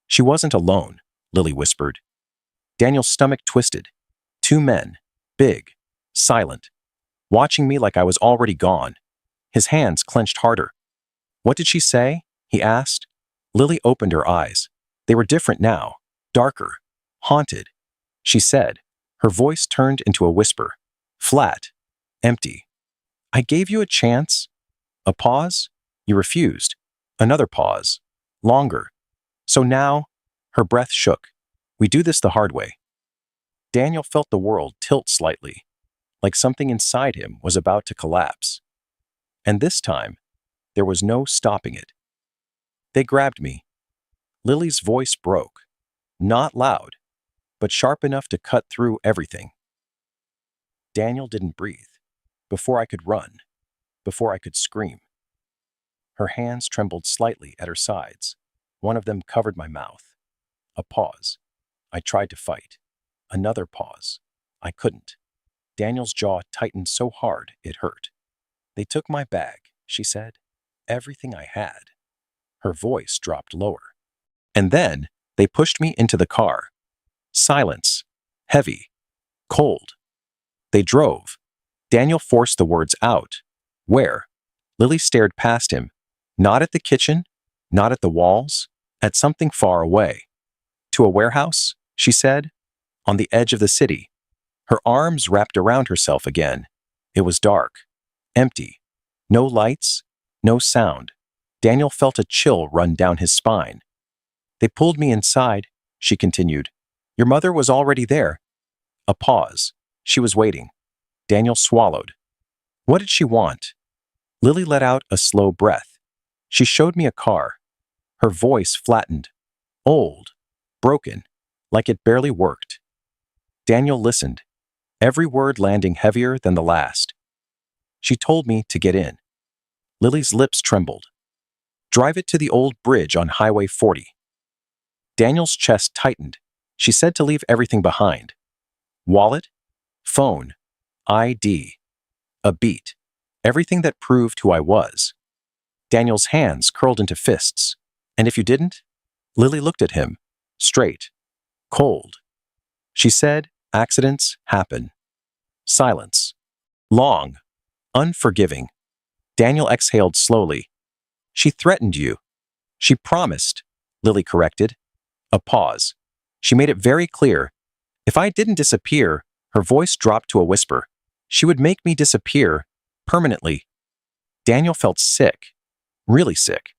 She wasn't alone, Lily whispered. Daniel's stomach twisted. Two men. Big. Silent. Watching me like I was already gone. His hands clenched harder. What did she say? He asked. Lily opened her eyes. They were different now. Darker. Haunted. She said. Her voice turned into a whisper. Flat. Empty. I gave you a chance. A pause? You refused. Another pause. Longer. So now, her breath shook. We do this the hard way. Daniel felt the world tilt slightly, like something inside him was about to collapse. And this time, there was no stopping it. They grabbed me. Lily's voice broke. Not loud, but sharp enough to cut through everything. Daniel didn't breathe. Before I could run. Before I could scream. Her hands trembled slightly at her sides. One of them covered my mouth. A pause. I tried to fight. Another pause. I couldn't. Daniel's jaw tightened so hard it hurt. They took my bag, she said. Everything I had. Her voice dropped lower. And then they pushed me into the car. Silence. Heavy. Cold. They drove. Daniel forced the words out. Where? Lily stared past him. Not at the kitchen, not at the walls, at something far away. To a warehouse, she said, on the edge of the city. Her arms wrapped around herself again. It was dark. Empty. No lights. No sound. Daniel felt a chill run down his spine. They pulled me inside, she continued. Your mother was already there. A pause. She was waiting. Daniel swallowed. What did she want? Lily let out a slow breath. She showed me a car. Her voice flattened. Old. Broken. Like it barely worked. Daniel listened. every word landing heavier than the last. She told me to get in. Lily's lips trembled. Drive it to the old bridge on Highway 40. Daniel's chest tightened. She said to leave everything behind. Wallet, phone, ID, a beat, everything that proved who I was. Daniel's hands curled into fists. And if you didn't? Lily looked at him, straight, cold. She said, accidents happen. Silence. Long, unforgiving. Daniel exhaled slowly. She threatened you. She promised, Lily corrected. A pause. She made it very clear. If I didn't disappear, her voice dropped to a whisper. She would make me disappear, permanently. Daniel felt sick, really sick.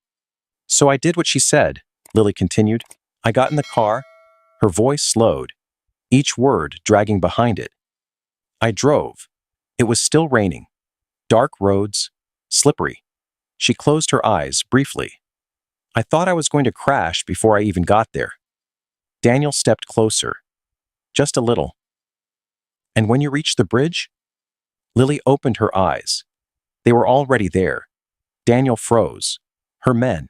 So I did what she said, Lily continued. I got in the car. Her voice slowed, each word dragging behind it. I drove. It was still raining. Dark roads, slippery. She closed her eyes briefly. I thought I was going to crash before I even got there. Daniel stepped closer. Just a little. And when you reached the bridge? Lily opened her eyes. They were already there. Daniel froze. Her men.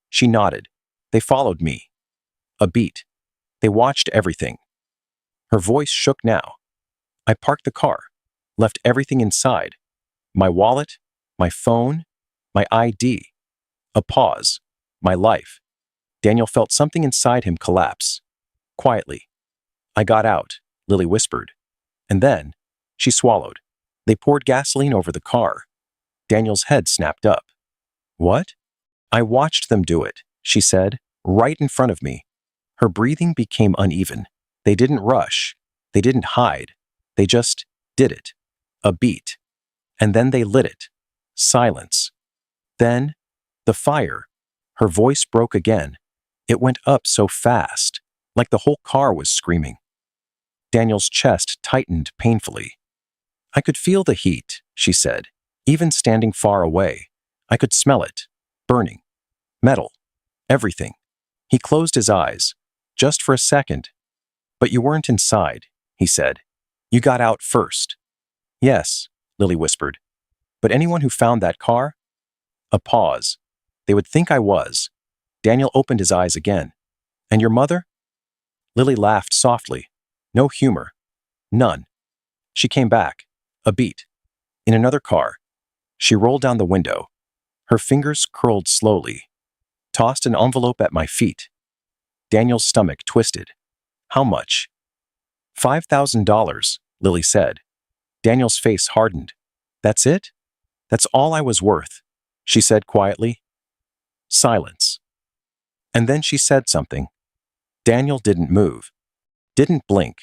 She nodded. They followed me. A beat. They watched everything. Her voice shook now. I parked the car, left everything inside. My wallet, my phone, my ID. A pause. My life. Daniel felt something inside him collapse. Quietly. I got out, Lily whispered. And then, she swallowed. They poured gasoline over the car. Daniel's head snapped up. What? I watched them do it, she said, right in front of me. Her breathing became uneven. They didn't rush. They didn't hide. They just did it. A beat. And then they lit it. Silence. Then, the fire. Her voice broke again. It went up so fast, like the whole car was screaming. Daniel's chest tightened painfully. I could feel the heat, she said, even standing far away. I could smell it. Burning. Metal. Everything. He closed his eyes. Just for a second. But you weren't inside, he said. You got out first. Yes, Lily whispered. But anyone who found that car? A pause. They would think I was. Daniel opened his eyes again. And your mother? Lily laughed softly. No humor. None. She came back. A beat. In another car. She rolled down the window. Her fingers curled slowly. Tossed an envelope at my feet. Daniel's stomach twisted. How much? $5,000, Lily said. Daniel's face hardened. That's it? That's all I was worth, she said quietly. Silence. And then she said something. Daniel didn't move. Didn't blink.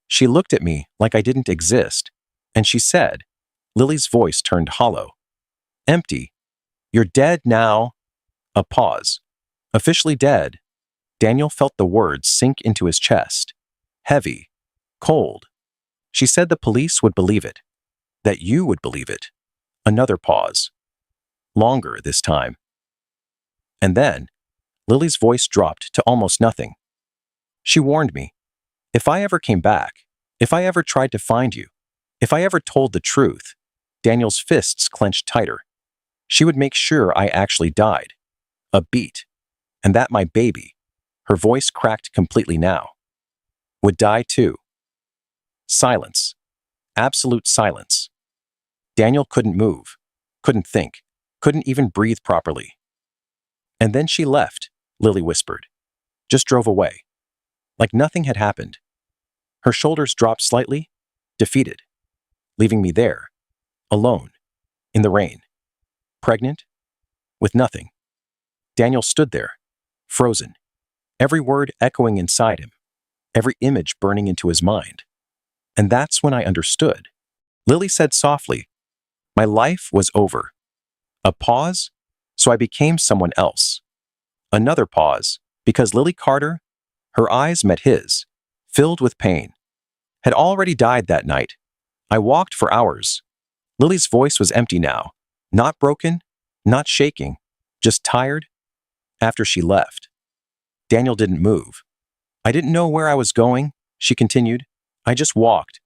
She looked at me like I didn't exist, and she said, Lily's voice turned hollow. Empty. You're dead now. A pause. Officially dead. Daniel felt the words sink into his chest. Heavy. Cold. She said the police would believe it. That you would believe it. Another pause. Longer this time. And then, Lily's voice dropped to almost nothing. She warned me. If I ever came back, if I ever tried to find you, if I ever told the truth, Daniel's fists clenched tighter. She would make sure I actually died. A beat. And that my baby, her voice cracked completely now, would die too. Silence. Absolute silence. Daniel couldn't move, couldn't think, couldn't even breathe properly. And then she left, Lily whispered. Just drove away. Like nothing had happened. Her shoulders dropped slightly, defeated, leaving me there, alone, in the rain, pregnant, with nothing. Daniel stood there, frozen, every word echoing inside him, every image burning into his mind. And that's when I understood. Lily said softly, my life was over. A pause, so I became someone else. Another pause, because Lily Carter, her eyes met his, filled with pain, had already died that night. I walked for hours. Lily's voice was empty now, not broken, not shaking, just tired. After she left, Daniel didn't move. I didn't know where I was going, she continued. I just walked.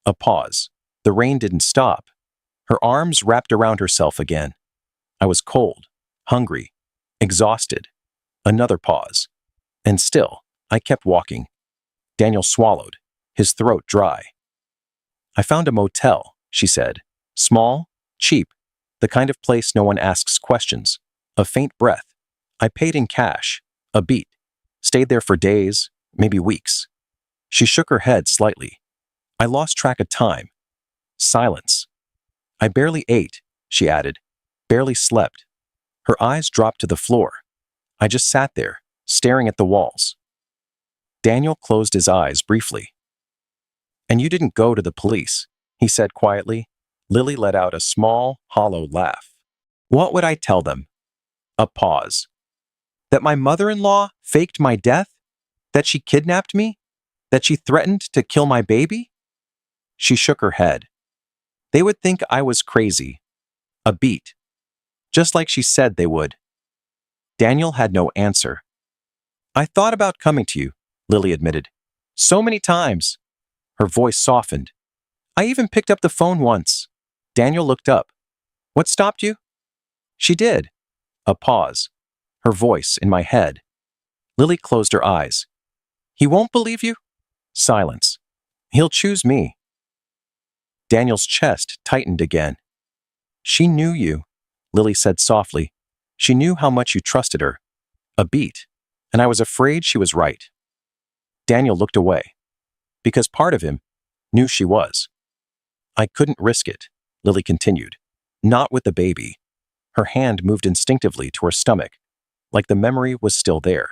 A pause. The rain didn't stop. Her arms wrapped around herself again. I was cold, hungry, exhausted. Another pause. And still, I kept walking. Daniel swallowed, his throat dry. I found a motel, she said. Small, cheap, the kind of place no one asks questions. A faint breath. I paid in cash. A beat. Stayed there for days, maybe weeks. She shook her head slightly. I lost track of time. Silence. I barely ate, she added. Barely slept. Her eyes dropped to the floor. I just sat there, staring at the walls. Daniel closed his eyes briefly. And you didn't go to the police, he said quietly. Lily let out a small, hollow laugh. What would I tell them? A pause. That my mother-in-law faked my death? That she kidnapped me? That she threatened to kill my baby? She shook her head. They would think I was crazy. A beat. Just like she said they would. Daniel had no answer. I thought about coming to you, Lily admitted. So many times. Her voice softened. I even picked up the phone once. Daniel looked up. What stopped you? She did. A pause. Her voice in my head. Lily closed her eyes. He won't believe you? Silence. He'll choose me. Daniel's chest tightened again. She knew you, Lily said softly. She knew how much you trusted her. A beat, and I was afraid she was right. Daniel looked away, because part of him knew she was. I couldn't risk it, Lily continued. Not with the baby. Her hand moved instinctively to her stomach, like the memory was still there.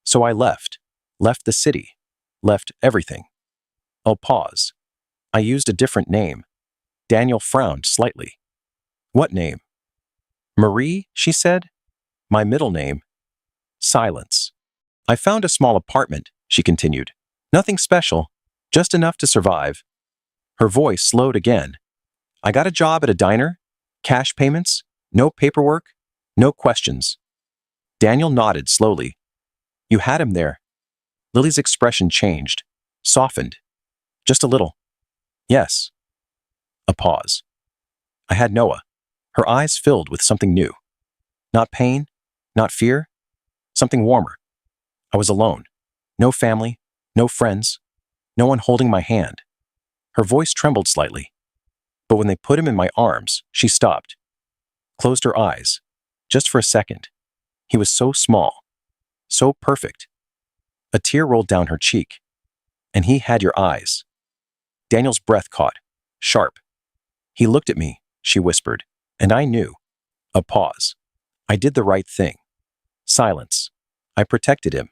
So I left the city, left everything. I'll pause. I used a different name. Daniel frowned slightly. What name? Marie, she said. My middle name. Silence. I found a small apartment, she continued. Nothing special, just enough to survive. Her voice slowed again. I got a job at a diner, cash payments, no paperwork, no questions. Daniel nodded slowly. You had him there. Lily's expression changed, softened. Just a little. Yes. A pause. I had Noah. Her eyes filled with something new. Not pain, not fear, something warmer. I was alone. No family, no friends, no one holding my hand. Her voice trembled slightly. But when they put him in my arms, she stopped. Closed her eyes. Just for a second. He was so small. So perfect. A tear rolled down her cheek. And he had your eyes. Daniel's breath caught. Sharp. He looked at me, she whispered. And I knew. A pause. I did the right thing. Silence. I protected him.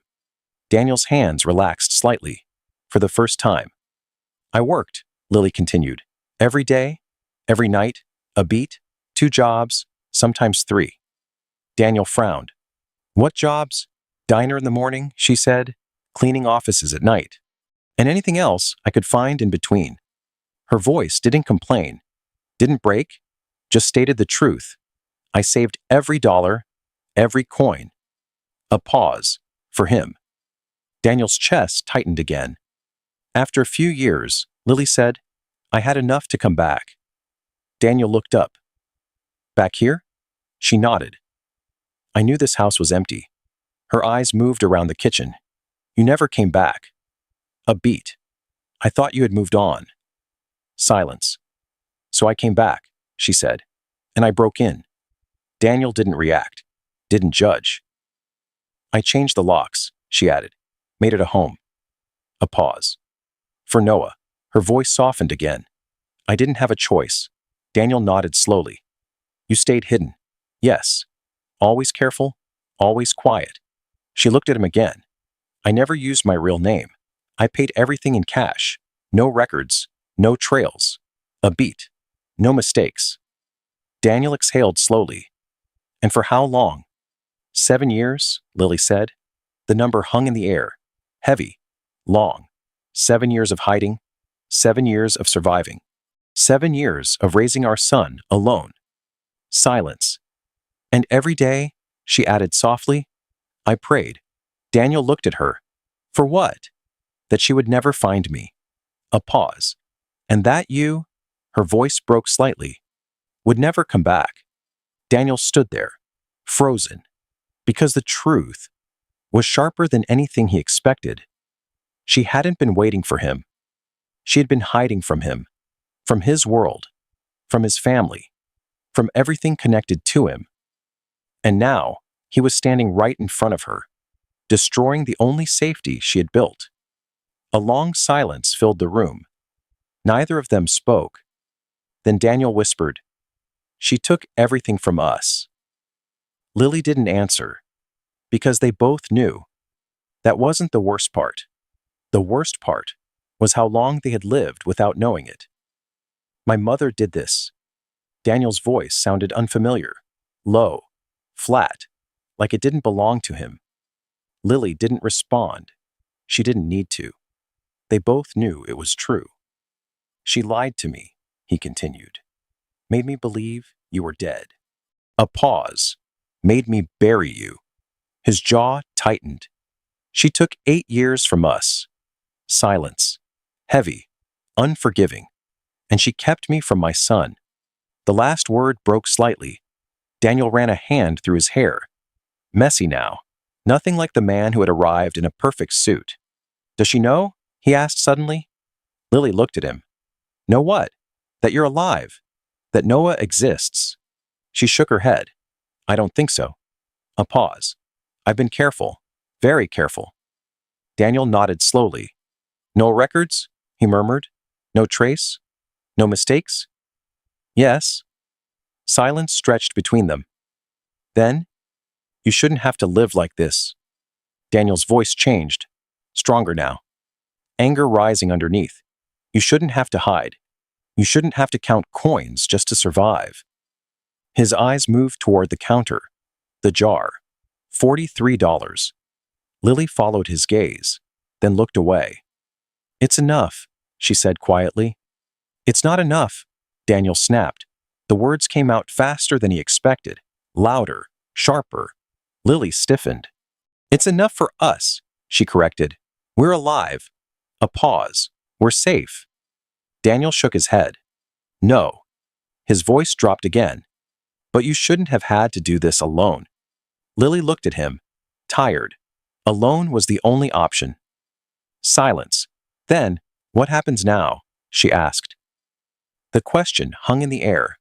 Daniel's hands relaxed slightly. For the first time. I worked, Lily continued. Every day, every night, a beat, 2 jobs, sometimes 3. Daniel frowned. What jobs? Diner in the morning, she said. Cleaning offices at night. And anything else I could find in between. Her voice didn't complain, didn't break, just stated the truth. I saved every dollar, every coin. A pause, for him. Daniel's chest tightened again. After a few years, Lily said, I had enough to come back. Daniel looked up. Back here? She nodded. I knew this house was empty. Her eyes moved around the kitchen. You never came back. A beat. I thought you had moved on. Silence. So I came back, she said, and I broke in. Daniel didn't react, didn't judge. I changed the locks, she added, made it a home. A pause. For Noah, her voice softened again. I didn't have a choice. Daniel nodded slowly. You stayed hidden. Yes. Always careful, always quiet. She looked at him again. I never used my real name. I paid everything in cash. No records, no trails. A beat. No mistakes. Daniel exhaled slowly. And for how long? 7 years, Lily said. The number hung in the air. Heavy. Long. 7 years of hiding. 7 years of surviving. 7 years of raising our son alone. Silence. And every day, she added softly, I prayed. Daniel looked at her. For what? That she would never find me. A pause. And that you, her voice broke slightly, would never come back. Daniel stood there, frozen, because the truth was sharper than anything he expected. She hadn't been waiting for him. She had been hiding from him, from his world, from his family, from everything connected to him. And now, he was standing right in front of her, destroying the only safety she had built. A long silence filled the room. Neither of them spoke. Then Daniel whispered, "She took everything from us." Lily didn't answer, because they both knew. That wasn't the worst part. The worst part was how long they had lived without knowing it. "My mother did this." Daniel's voice sounded unfamiliar, low, flat, like it didn't belong to him. Lily didn't respond. She didn't need to. They both knew it was true. "She lied to me," he continued. "Made me believe you were dead." A pause. "Made me bury you." His jaw tightened. "She took 8 years from us." Silence. Heavy. Unforgiving. "And she kept me from my son." The last word broke slightly. Daniel ran a hand through his hair. Messy now. Nothing like the man who had arrived in a perfect suit. "Does she know?" he asked suddenly. Lily looked at him. "Know what?" "That you're alive. That Noah exists." She shook her head. "I don't think so." A pause. "I've been careful. Very careful." Daniel nodded slowly. "No records?" he murmured. "No trace? No mistakes?" "Yes." Silence stretched between them. Then, "You shouldn't have to live like this." Daniel's voice changed, stronger now. Anger rising underneath. "You shouldn't have to hide. You shouldn't have to count coins just to survive." His eyes moved toward the counter. The jar. $43. Lily followed his gaze, then looked away. "It's enough," she said quietly. "It's not enough," Daniel snapped. The words came out faster than he expected, louder, sharper. Lily stiffened. "It's enough for us," she corrected. "We're alive." A pause. "We're safe." Daniel shook his head. "No." His voice dropped again. "But you shouldn't have had to do this alone." Lily looked at him, tired. Alone was the only option. Silence. Then, "What happens now?" she asked. The question hung in the air.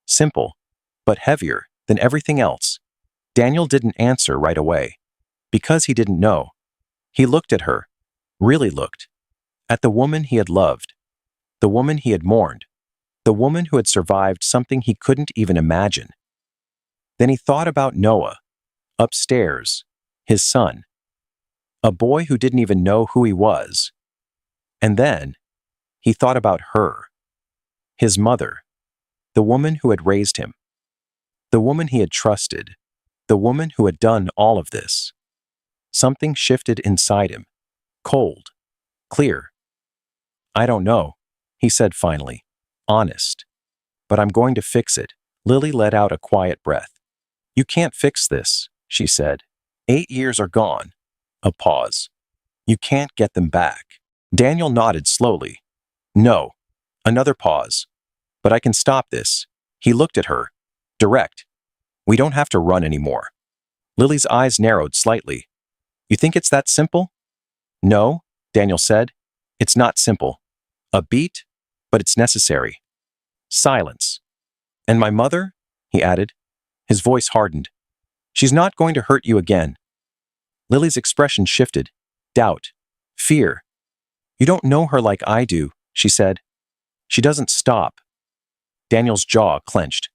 Simple, but heavier than everything else. Daniel didn't answer right away. Because he didn't know. He looked at her. Really looked. At the woman he had loved. The woman he had mourned. The woman who had survived something he couldn't even imagine. Then he thought about Noah. Upstairs. His son. A boy who didn't even know who he was. And then, he thought about her. His mother. The woman who had raised him. The woman he had trusted. The woman who had done all of this. Something shifted inside him. Cold. Clear. "I don't know," he said finally. Honest. "But I'm going to fix it." Lily let out a quiet breath. "You can't fix this," she said. 8 years are gone." A pause. "You can't get them back." Daniel nodded slowly. "No." Another pause. "But I can stop this." He looked at her. Direct. "We don't have to run anymore." Lily's eyes narrowed slightly. "You think it's that simple?" "No," Daniel said. "It's not simple. A beat, but it's necessary." Silence. "And my mother?" he added. His voice hardened. "She's not going to hurt you again." Lily's expression shifted. Doubt. Fear. "You don't know her like I do," she said. "She doesn't stop." Daniel's jaw clenched.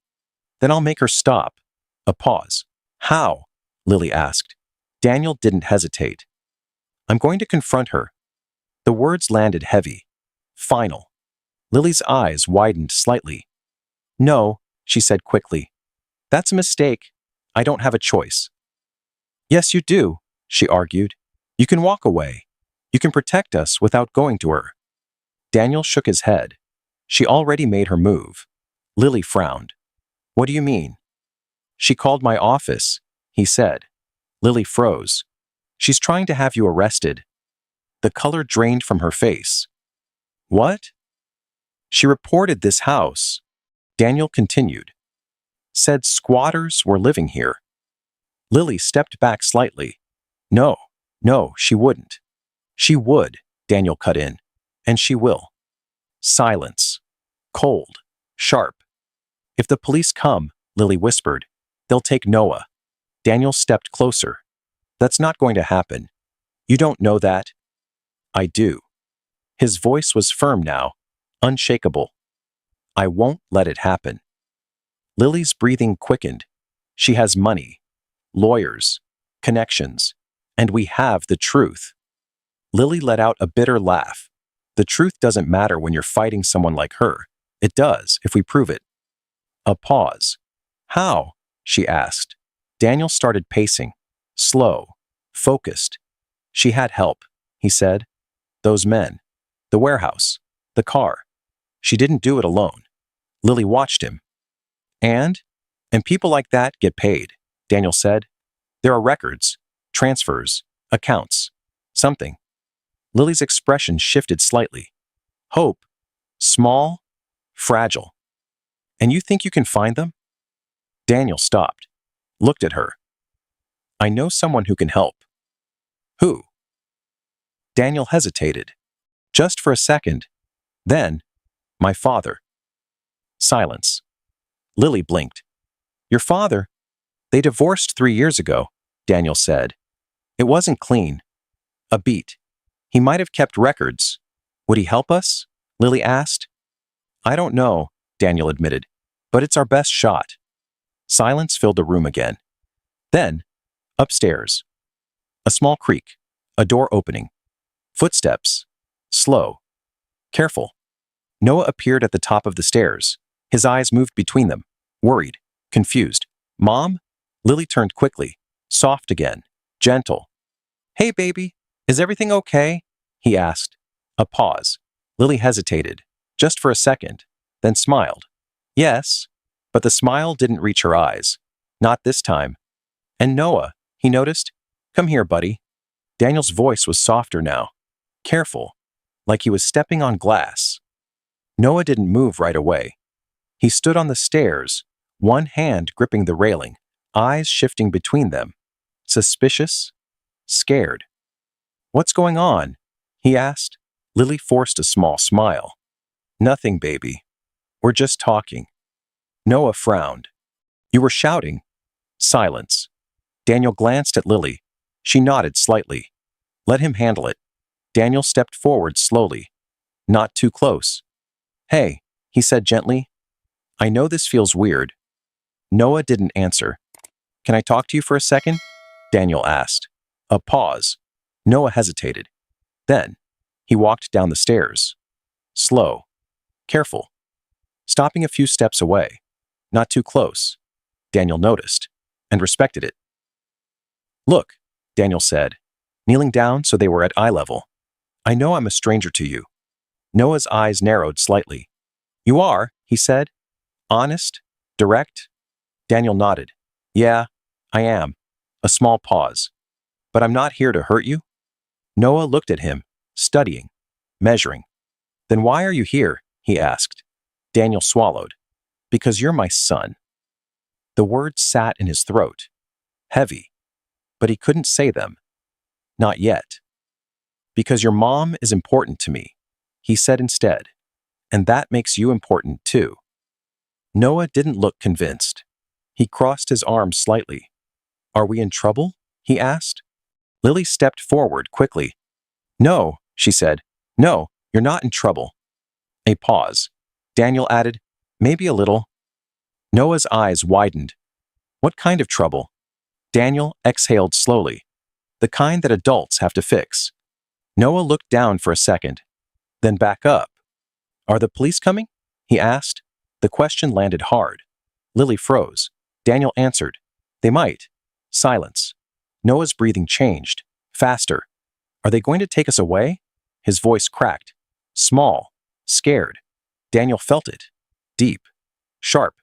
"Then I'll make her stop." A pause. "How?" Lily asked. Daniel didn't hesitate. "I'm going to confront her." The words landed heavy. Final. Lily's eyes widened slightly. "No," she said quickly. "That's a mistake. I don't have a choice." "Yes, you do," she argued. "You can walk away. You can protect us without going to her." Daniel shook his head. She already made her move. Lily frowned. "What do you mean?" "She called my office," he said. Lily froze. "She's trying to have you arrested." The color drained from her face. "What?" She reported this house. Daniel continued. Said squatters were living here. Lily stepped back slightly. No, no, she wouldn't. She would, Daniel cut in. And she will. Silence. Cold. Sharp. If the police come, Lily whispered, they'll take Noah. Daniel stepped closer. That's not going to happen. You don't know that? I do. His voice was firm now, unshakable. I won't let it happen. Lily's breathing quickened. She has money, lawyers, connections, and we have the truth. Lily let out a bitter laugh. The truth doesn't matter when you're fighting someone like her. It does, if we prove it. A pause. How? She asked. Daniel started pacing. Slow. Focused. She had help, he said. Those men. The warehouse. The car. She didn't do it alone. Lily watched him. And people like that get paid, Daniel said. There are records, transfers, accounts, something. Lily's expression shifted slightly. Hope. Small. Fragile. And you think you can find them? Daniel stopped. Looked at her. I know someone who can help. Who? Daniel hesitated. Just for a second. Then, my father. Silence. Lily blinked. Your father? They divorced 3 years ago, Daniel said. It wasn't clean. A beat. He might have kept records. Would he help us? Lily asked. I don't know, Daniel admitted, but it's our best shot. Silence filled the room again. Then, upstairs. A small creak, a door opening. Footsteps. Slow. Careful. Noah appeared at the top of the stairs. His eyes moved between them, worried, confused. Mom? Lily turned quickly, soft again, gentle. Hey, baby, is everything okay? He asked. A pause. Lily hesitated, just for a second, then smiled. Yes, but the smile didn't reach her eyes. Not this time. And Noah, he noticed. Come here, buddy. Daniel's voice was softer now. Careful, like he was stepping on glass. Noah didn't move right away. He stood on the stairs, one hand gripping the railing, eyes shifting between them. Suspicious? Scared. What's going on? He asked. Lily forced a small smile. Nothing, baby. We're just talking. Noah frowned. You were shouting. Silence. Daniel glanced at Lily. She nodded slightly. Let him handle it. Daniel stepped forward slowly. Not too close. Hey, he said gently. I know this feels weird. Noah didn't answer. Can I talk to you for a second? Daniel asked. A pause. Noah hesitated. Then, he walked down the stairs. Slow. Careful. Stopping a few steps away. Not too close. Daniel noticed, and respected it. Look, Daniel said, kneeling down so they were at eye level. I know I'm a stranger to you. Noah's eyes narrowed slightly. You are, he said. Honest? Direct? Daniel nodded. Yeah, I am. A small pause. But I'm not here to hurt you? Noah looked at him, studying, measuring. Then why are you here? He asked. Daniel swallowed. Because you're my son. The words sat in his throat, heavy, but he couldn't say them. Not yet. Because your mom is important to me, he said instead, and that makes you important too. Noah didn't look convinced. He crossed his arms slightly. Are we in trouble? He asked. Lily stepped forward quickly. No, she said. No, you're not in trouble. A pause. Daniel added, maybe a little. Noah's eyes widened. What kind of trouble? Daniel exhaled slowly. The kind that adults have to fix. Noah looked down for a second, then back up. Are the police coming? He asked. The question landed hard. Lily froze. Daniel answered. They might. Silence. Noah's breathing changed. Faster. Are they going to take us away? His voice cracked. Small. Scared. Daniel felt it. Deep. Sharp.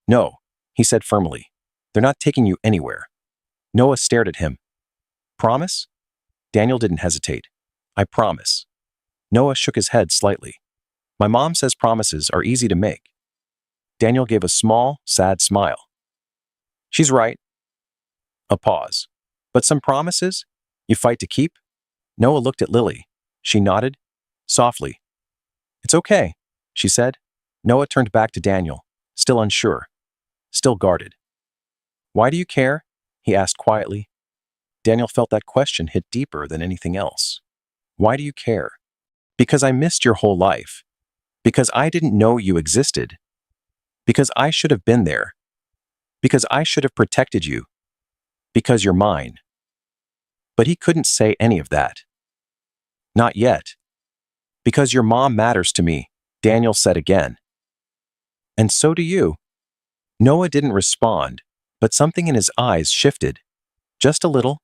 No, he said firmly. They're not taking you anywhere. Noah stared at him. Promise? Daniel didn't hesitate. I promise. Noah shook his head slightly. My mom says promises are easy to make. Daniel gave a small, sad smile. She's right. A pause. But some promises? You fight to keep? Noah looked at Lily. She nodded, softly. It's okay, she said. Noah turned back to Daniel, still unsure, still guarded. Why do you care? He asked quietly. Daniel felt that question hit deeper than anything else. Why do you care? Because I missed your whole life. Because I didn't know you existed. Because I should have been there. Because I should have protected you. Because you're mine. But he couldn't say any of that. Not yet. Because your mom matters to me, Daniel said again. And so do you. Noah didn't respond, but something in his eyes shifted. Just a little.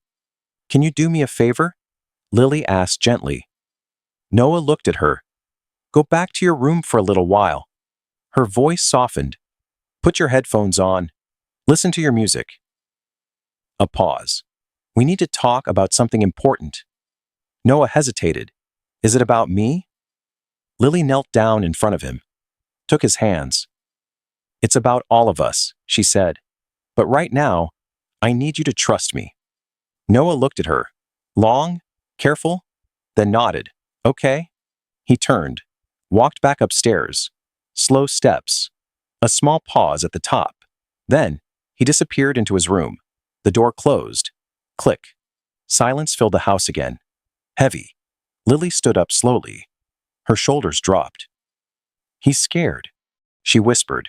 Can you do me a favor? Lily asked gently. Noah looked at her. Go back to your room for a little while. Her voice softened. Put your headphones on. Listen to your music. A pause. We need to talk about something important. Noah hesitated. Is it about me? Lily knelt down in front of him, took his hands. It's about all of us, she said. But right now, I need you to trust me. Noah looked at her, long, careful, then nodded. Okay. He turned, walked back upstairs. Slow steps. A small pause at the top. Then, he disappeared into his room. The door closed. Click. Silence filled the house again. Heavy. Lily stood up slowly. Her shoulders dropped. He's scared, she whispered.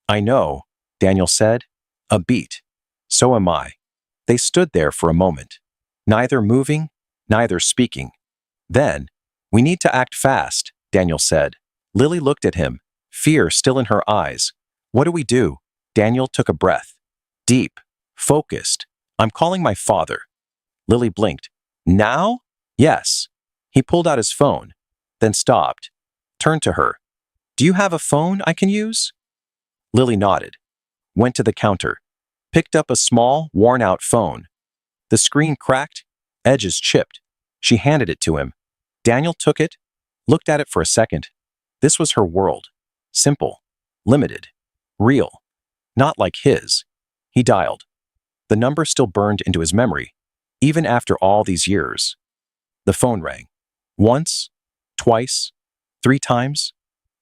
I know, Daniel said. A beat. So am I. They stood there for a moment, neither moving, neither speaking. Then, we need to act fast, Daniel said. Lily looked at him, fear still in her eyes. What do we do? Daniel took a breath. Deep, focused. I'm calling my father. Lily blinked. Now? Yes. He pulled out his phone, then stopped, turned to her. Do you have a phone I can use? Lily nodded, went to the counter, picked up a small, worn-out phone. The screen cracked, edges chipped. She handed it to him. Daniel took it, looked at it for a second. This was her world. Simple, limited, real, not like his. He dialed. The number still burned into his memory, even after all these years. The phone rang. Once, twice, 3 times.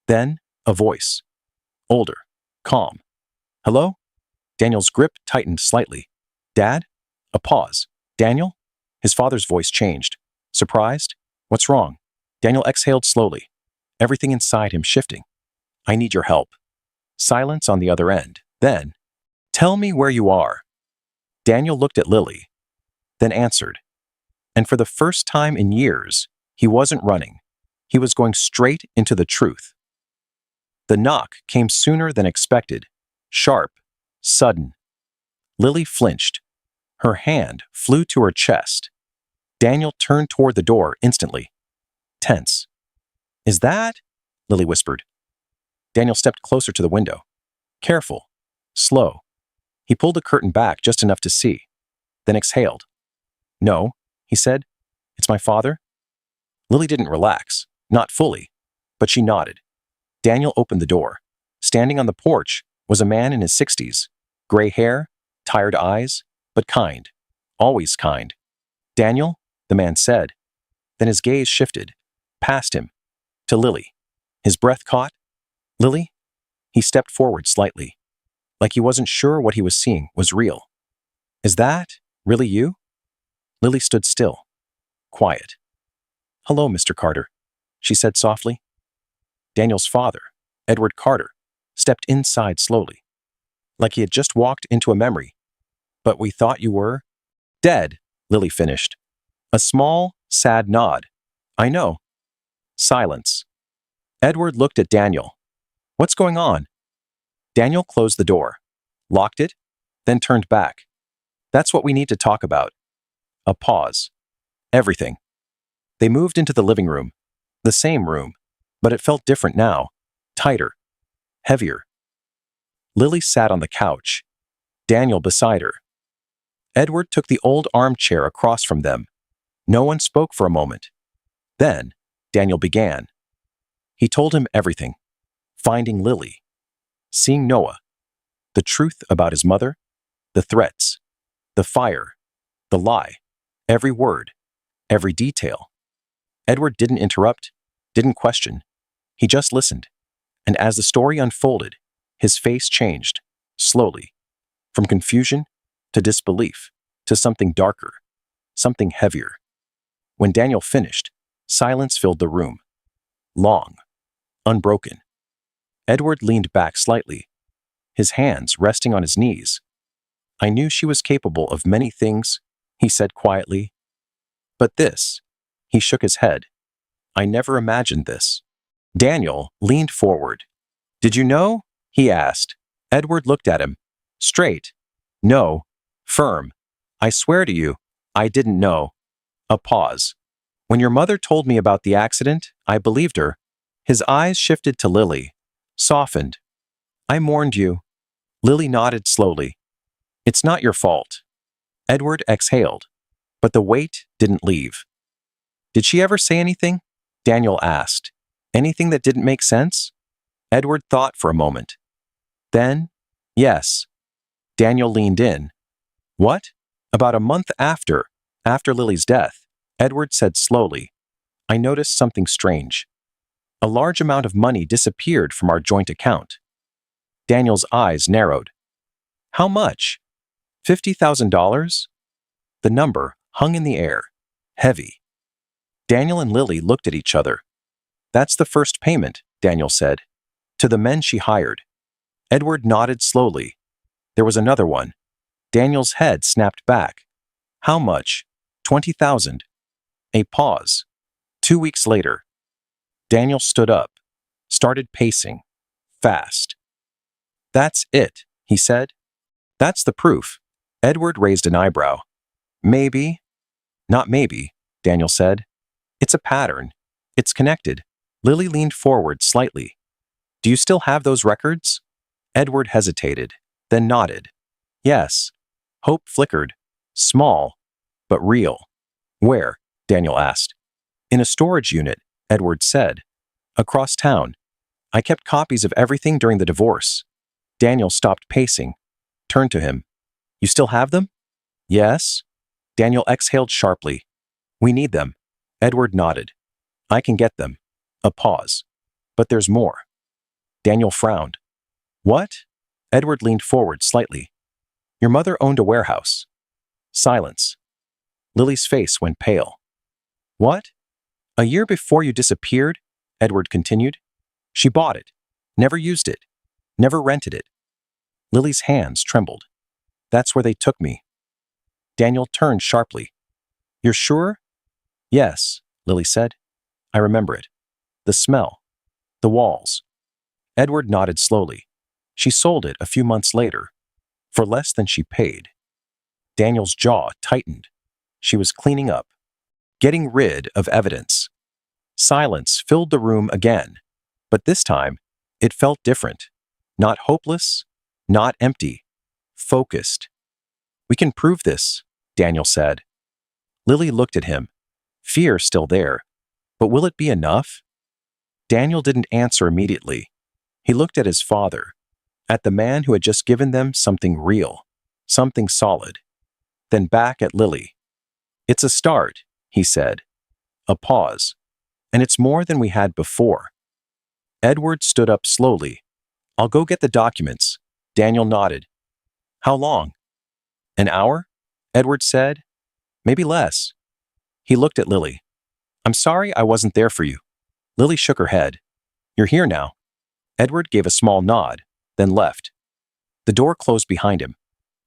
Then, a voice. Older, calm. Hello? Daniel's grip tightened slightly. Dad? A pause. Daniel? His father's voice changed. Surprised? What's wrong? Daniel exhaled slowly, everything inside him shifting. I need your help. Silence on the other end. Then, tell me where you are. Daniel looked at Lily, then answered. And for the first time in years, he wasn't running. He was going straight into the truth. The knock came sooner than expected, sharp, sudden. Lily flinched. Her hand flew to her chest. Daniel turned toward the door instantly, tense. Is that? Lily whispered. Daniel stepped closer to the window. Careful, slow. He pulled the curtain back just enough to see, then exhaled. No, he said. It's my father. Lily didn't relax, not fully, but she nodded. Daniel opened the door. Standing on the porch was a man in his 60s, gray hair, tired eyes, but kind, always kind. Daniel, the man said. Then his gaze shifted, past him, to Lily. His breath caught. Lily? He stepped forward slightly, like he wasn't sure what he was seeing was real. Is that really you? Lily stood still, quiet. Hello, Mr. Carter, she said softly. Daniel's father, Edward Carter, stepped inside slowly, like he had just walked into a memory. But we thought you were dead, Lily finished. A small, sad nod. I know. Silence. Edward looked at Daniel. What's going on? Daniel closed the door, locked it, then turned back. That's what we need to talk about. A pause. Everything. They moved into the living room, the same room, but it felt different now, tighter, heavier. Lily sat on the couch, Daniel beside her. Edward took the old armchair across from them. No one spoke for a moment. Then, Daniel began. He told him everything. Finding Lily, seeing Noah, the truth about his mother, the threats, the fire, the lie, every word, every detail. Edward didn't interrupt, didn't question. He just listened. And as the story unfolded, his face changed, slowly, from confusion to disbelief to something darker, something heavier. When Daniel finished, silence filled the room. Long, unbroken. Edward leaned back slightly, his hands resting on his knees. I knew she was capable of many things, he said quietly. But this, he shook his head. I never imagined this. Daniel leaned forward. Did you know? He asked. Edward looked at him. Straight. No. Firm. I swear to you, I didn't know. A pause. When your mother told me about the accident, I believed her. His eyes shifted to Lily, softened. I mourned you. Lily nodded slowly. It's not your fault. Edward exhaled, but the weight didn't leave. Did she ever say anything? Daniel asked. Anything that didn't make sense? Edward thought for a moment. Then, yes. Daniel leaned in. What? About a month after Lily's death, Edward said slowly, I noticed something strange. A large amount of money disappeared from our joint account. Daniel's eyes narrowed. How much? $50,000? The number hung in the air, heavy. Daniel and Lily looked at each other. That's the first payment, Daniel said. To the men she hired. Edward nodded slowly. There was another one. Daniel's head snapped back. How much? 20,000. A pause. 2 weeks later. Daniel stood up, started pacing, fast. That's it, he said. That's the proof. Edward raised an eyebrow. Maybe. Not maybe, Daniel said. It's a pattern. It's connected. Lily leaned forward slightly. Do you still have those records? Edward hesitated, then nodded. Yes. Hope flickered. Small, but real. Where? Daniel asked. In a storage unit, Edward said. Across town. I kept copies of everything during the divorce. Daniel stopped pacing, turned to him. You still have them? Yes. Daniel exhaled sharply. We need them. Edward nodded. I can get them. A pause. But there's more. Daniel frowned. What? Edward leaned forward slightly. Your mother owned a warehouse. Silence. Lily's face went pale. What? A year before you disappeared, Edward continued, she bought it, never used it, never rented it. Lily's hands trembled. That's where they took me. Daniel turned sharply. You're sure? Yes, Lily said. I remember it. The smell. The walls. Edward nodded slowly. She sold it a few months later, for less than she paid. Daniel's jaw tightened. She was cleaning up, getting rid of evidence. Silence filled the room again, but this time, it felt different. Not hopeless, not empty, focused. We can prove this, Daniel said. Lily looked at him, fear still there, but will it be enough? Daniel didn't answer immediately. He looked at his father, at the man who had just given them something real, something solid, then back at Lily. It's a start, he said. A pause. And it's more than we had before. Edward stood up slowly. I'll go get the documents. Daniel nodded. How long? An hour? Edward said. Maybe less. He looked at Lily. I'm sorry I wasn't there for you. Lily shook her head. You're here now. Edward gave a small nod, then left. The door closed behind him.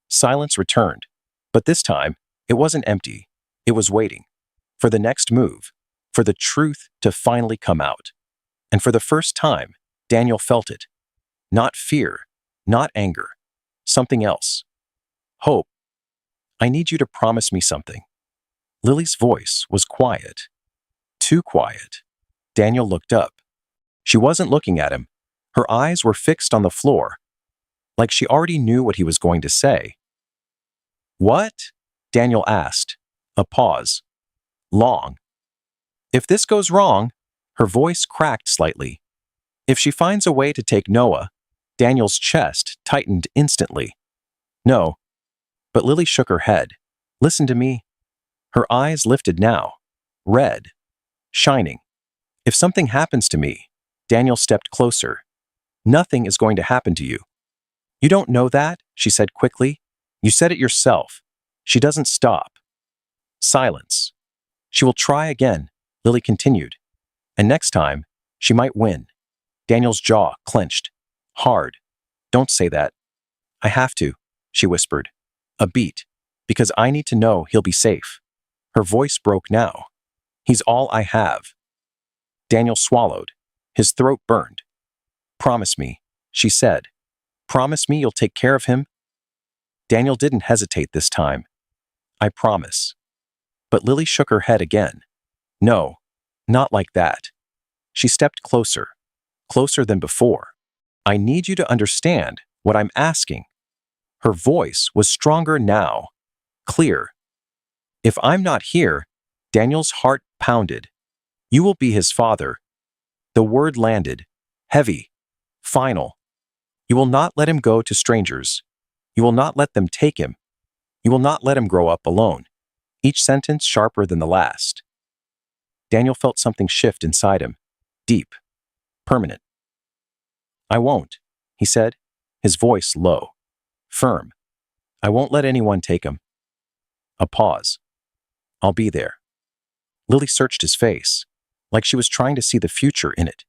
Silence returned. But this time, it wasn't empty. It was waiting. For the next move. For the truth to finally come out. And for the first time, Daniel felt it. Not fear, not anger. Something else. Hope. I need you to promise me something. Lily's voice was quiet. Too quiet. Daniel looked up. She wasn't looking at him. Her eyes were fixed on the floor, like she already knew what he was going to say. What? Daniel asked. A pause. Long. If this goes wrong, Her voice cracked slightly. If she finds a way to take Noah, Daniel's chest tightened instantly. No. But Lily shook her head. Listen to me. Her eyes lifted now. Red. Shining. If something happens to me, Daniel stepped closer. Nothing is going to happen to you. You don't know that, she said quickly. You said it yourself. She doesn't stop. Silence. She will try again, Lily continued. And next time, she might win. Daniel's jaw clenched. Hard. Don't say that. I have to, she whispered. A beat. Because I need to know he'll be safe. Her voice broke now. He's all I have. Daniel swallowed. His throat burned. Promise me, she said. Promise me you'll take care of him? Daniel didn't hesitate this time. I promise. But Lily shook her head again. No, not like that. She stepped closer. Closer than before. I need you to understand what I'm asking. Her voice was stronger now. Clear. If I'm not here, Daniel's heart pounded. You will be his father. The word landed. Heavy. Final. You will not let him go to strangers. You will not let them take him. You will not let him grow up alone. Each sentence sharper than the last. Daniel felt something shift inside him. Deep. Permanent. I won't, he said, his voice low. Firm. I won't let anyone take him. A pause. I'll be there. Lily searched his face, like she was trying to see the future in it.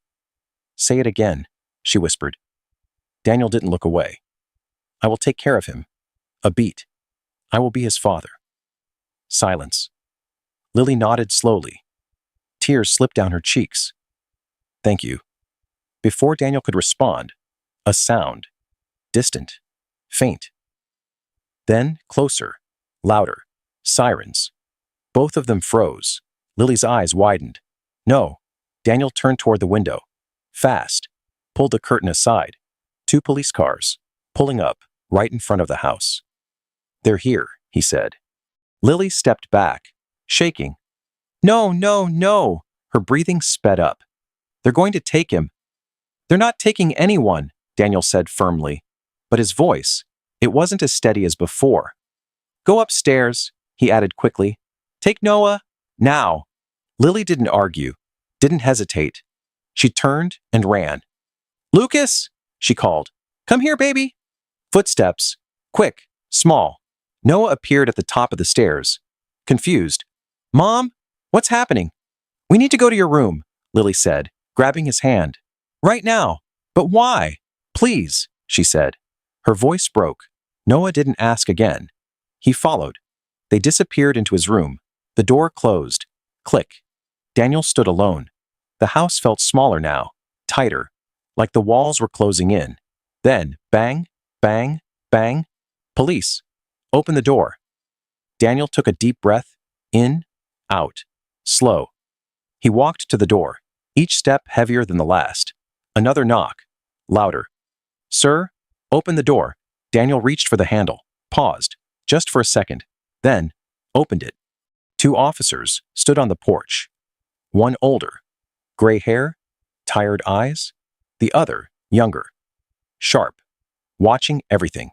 Say it again, she whispered. Daniel didn't look away. I will take care of him. A beat. I will be his father. Silence. Lily nodded slowly. Tears slipped down her cheeks. Thank you. Before Daniel could respond, a sound. Distant. Faint. Then closer. Louder. Sirens. Both of them froze. Lily's eyes widened. No. Daniel turned toward the window. Fast. Pulled the curtain aside. 2 police cars. Pulling up, right in front of the house. They're here, he said. Lily stepped back, shaking. No, no, no. Her breathing sped up. They're going to take him. They're not taking anyone, Daniel said firmly. But his voice, it wasn't as steady as before. Go upstairs, he added quickly. Take Noah, now. Lily didn't argue, didn't hesitate. She turned and ran. Lucas, she called. Come here, baby. Footsteps. Quick, small. Noah appeared at the top of the stairs. Confused. Mom, what's happening? We need to go to your room, Lily said, grabbing his hand. Right now. But why? Please, she said. Her voice broke. Noah didn't ask again. He followed. They disappeared into his room. The door closed. Click. Daniel stood alone. The house felt smaller now, tighter, like the walls were closing in. Then, bang, bang, bang. Police. Open the door. Daniel took a deep breath. In, out. Slow. He walked to the door, each step heavier than the last. Another knock. Louder. Sir, open the door. Daniel reached for the handle, paused, just for a second, then opened it. 2 officers stood on the porch. One older, gray hair, tired eyes. The other, younger, sharp, watching everything.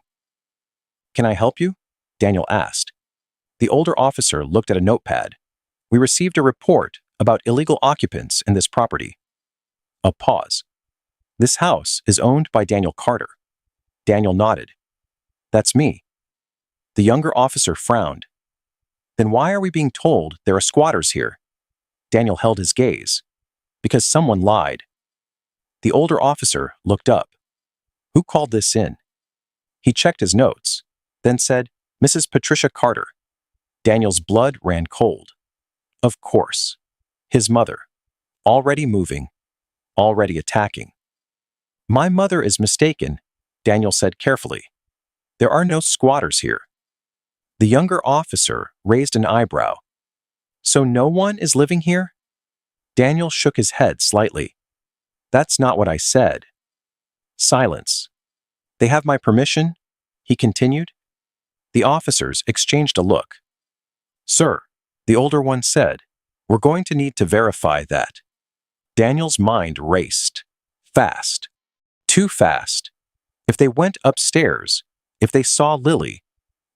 Can I help you? Daniel asked. The older officer looked at a notepad. We received a report about illegal occupants in this property. A pause. This house is owned by Daniel Carter. Daniel nodded. That's me. The younger officer frowned. Then why are we being told there are squatters here? Daniel held his gaze. Because someone lied. The older officer looked up. Who called this in? He checked his notes, then said, Mrs. Patricia Carter. Daniel's blood ran cold. Of course. His mother. Already moving. Already attacking. My mother is mistaken, Daniel said carefully. There are no squatters here. The younger officer raised an eyebrow. So no one is living here? Daniel shook his head slightly. That's not what I said. Silence. They have my permission? He continued. The officers exchanged a look. Sir, the older one said, we're going to need to verify that. Daniel's mind raced. Fast. Too fast. If they went upstairs, if they saw Lily,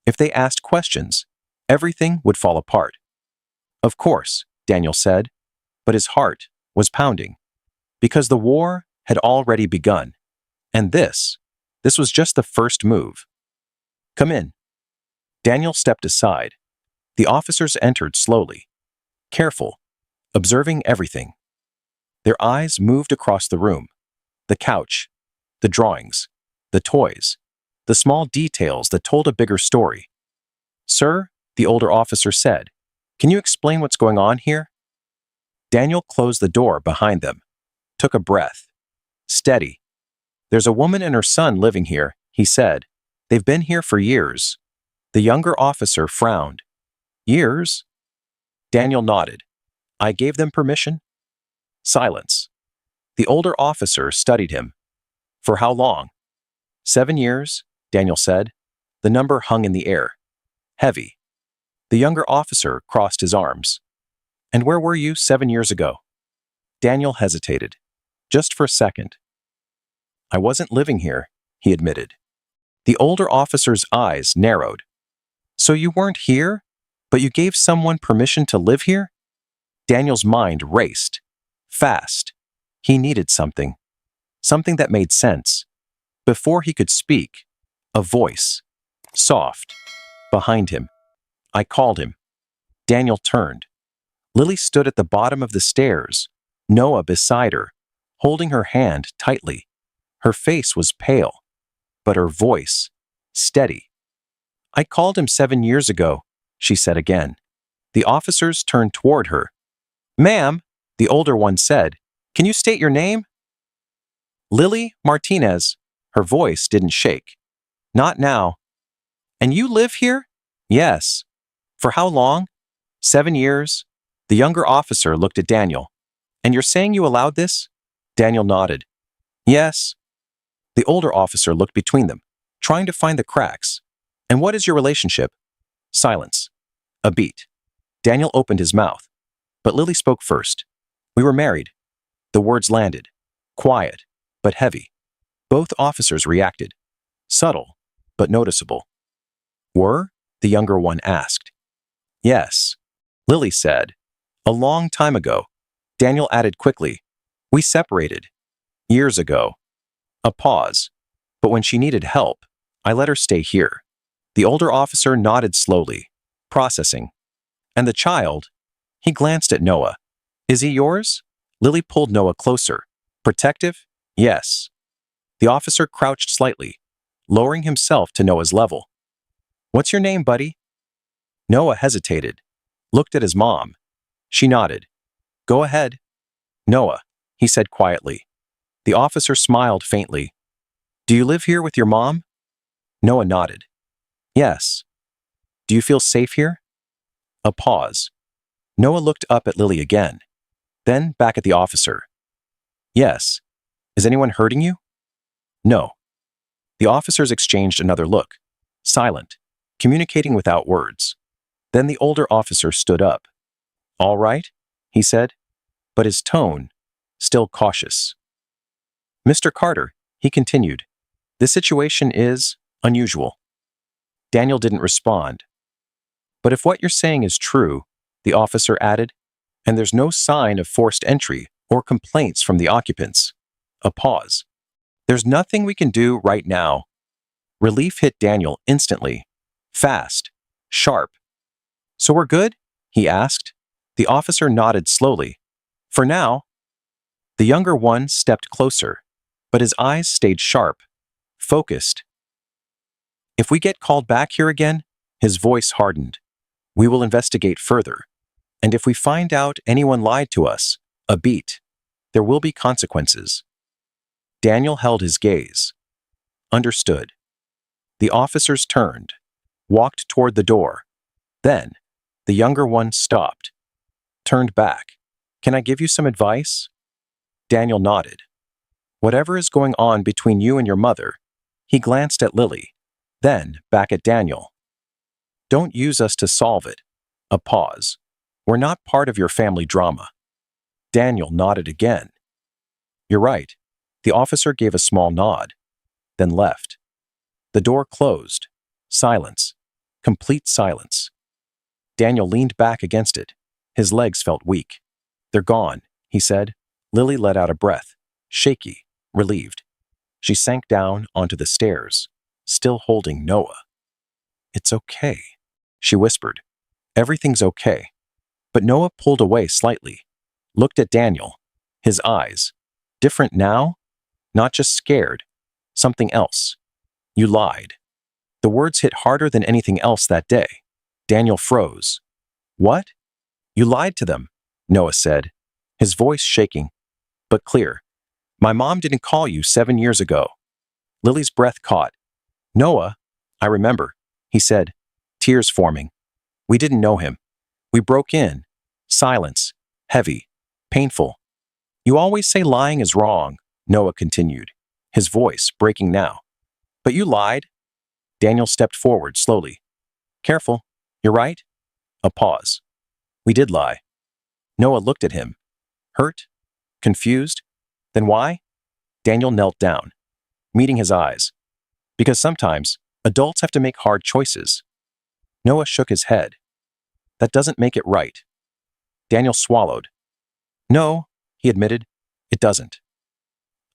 if they asked questions, everything would fall apart. Of course, Daniel said, but his heart was pounding. Because the war had already begun. And this was just the first move. Come in. Daniel stepped aside. The officers entered slowly, careful, observing everything. Their eyes moved across the room, the couch, the drawings, the toys, the small details that told a bigger story. Sir, the older officer said, can you explain what's going on here? Daniel closed the door behind them, took a breath. Steady. There's a woman and her son living here, he said. They've been here for years. The younger officer frowned. Years? Daniel nodded. I gave them permission? Silence. The older officer studied him. For how long? 7 years, Daniel said. The number hung in the air. Heavy. The younger officer crossed his arms. And where were you 7 years ago? Daniel hesitated. Just for a second. I wasn't living here, he admitted. The older officer's eyes narrowed. So you weren't here, but you gave someone permission to live here? Daniel's mind raced. Fast. He needed something. Something that made sense. Before he could speak, a voice. Soft. Behind him. I called him. Daniel turned. Lily stood at the bottom of the stairs, Noah beside her, holding her hand tightly. Her face was pale, but her voice steady. I called him 7 years ago, she said again. The officers turned toward her. Ma'am, the older one said, can you state your name? Lily Martinez. Her voice didn't shake. Not now. And you live here? Yes. For how long? 7 years. The younger officer looked at Daniel. And you're saying you allowed this? Daniel nodded. Yes. The older officer looked between them, trying to find the cracks. And what is your relationship? Silence. A beat. Daniel opened his mouth, but Lily spoke first. We were married. The words landed. Quiet, but heavy. Both officers reacted. Subtle, but noticeable. Were? The younger one asked. Yes. Lily said. A long time ago. Daniel added quickly. We separated. Years ago. A pause. But when she needed help, I let her stay here. The older officer nodded slowly, processing. And the child? He glanced at Noah. Is he yours? Lily pulled Noah closer. Protective? Yes. The officer crouched slightly, lowering himself to Noah's level. What's your name, buddy? Noah hesitated, looked at his mom. She nodded. Go ahead. Noah, he said quietly. The officer smiled faintly. Do you live here with your mom? Noah nodded. Yes. Do you feel safe here? A pause. Noah looked up at Lily again, then back at the officer. Yes. Is anyone hurting you? No. The officers exchanged another look, silent, communicating without words. Then the older officer stood up. All right, he said, but his tone, still cautious. Mr. Carter, he continued, this situation is unusual. Daniel didn't respond. But if what you're saying is true, the officer added, and there's no sign of forced entry or complaints from the occupants. A pause. There's nothing we can do right now. Relief hit Daniel instantly. Fast. Sharp. So we're good? He asked. The officer nodded slowly. For now. The younger one stepped closer, but his eyes stayed sharp, focused. If we get called back here again, his voice hardened. We will investigate further. And if we find out anyone lied to us, a beat, there will be consequences. Daniel held his gaze. Understood. The officers turned, walked toward the door. Then, the younger one stopped, turned back. Can I give you some advice? Daniel nodded. Whatever is going on between you and your mother, he glanced at Lily, then back at Daniel. Don't use us to solve it. A pause. We're not part of your family drama. Daniel nodded again. You're right. The officer gave a small nod, then left. The door closed. Silence. Complete silence. Daniel leaned back against it. His legs felt weak. They're gone, he said. Lily let out a breath, shaky, relieved. She sank down onto the stairs, still holding Noah. It's okay, she whispered. Everything's okay. But Noah pulled away slightly, looked at Daniel. His eyes, different now, not just scared, something else. You lied. The words hit harder than anything else that day. Daniel froze. What? You lied to them, Noah said, his voice shaking, but clear. My mom didn't call you 7 years ago. Lily's breath caught. Noah, I remember, he said, tears forming. We didn't know him. We broke in. Silence. Heavy. Painful. You always say lying is wrong, Noah continued, his voice breaking now. But you lied. Daniel stepped forward slowly. Careful. You're right. A pause. We did lie. Noah looked at him. Hurt? Confused? Then why? Daniel knelt down, meeting his eyes. Because sometimes, adults have to make hard choices. Noah shook his head. That doesn't make it right. Daniel swallowed. No, he admitted, it doesn't.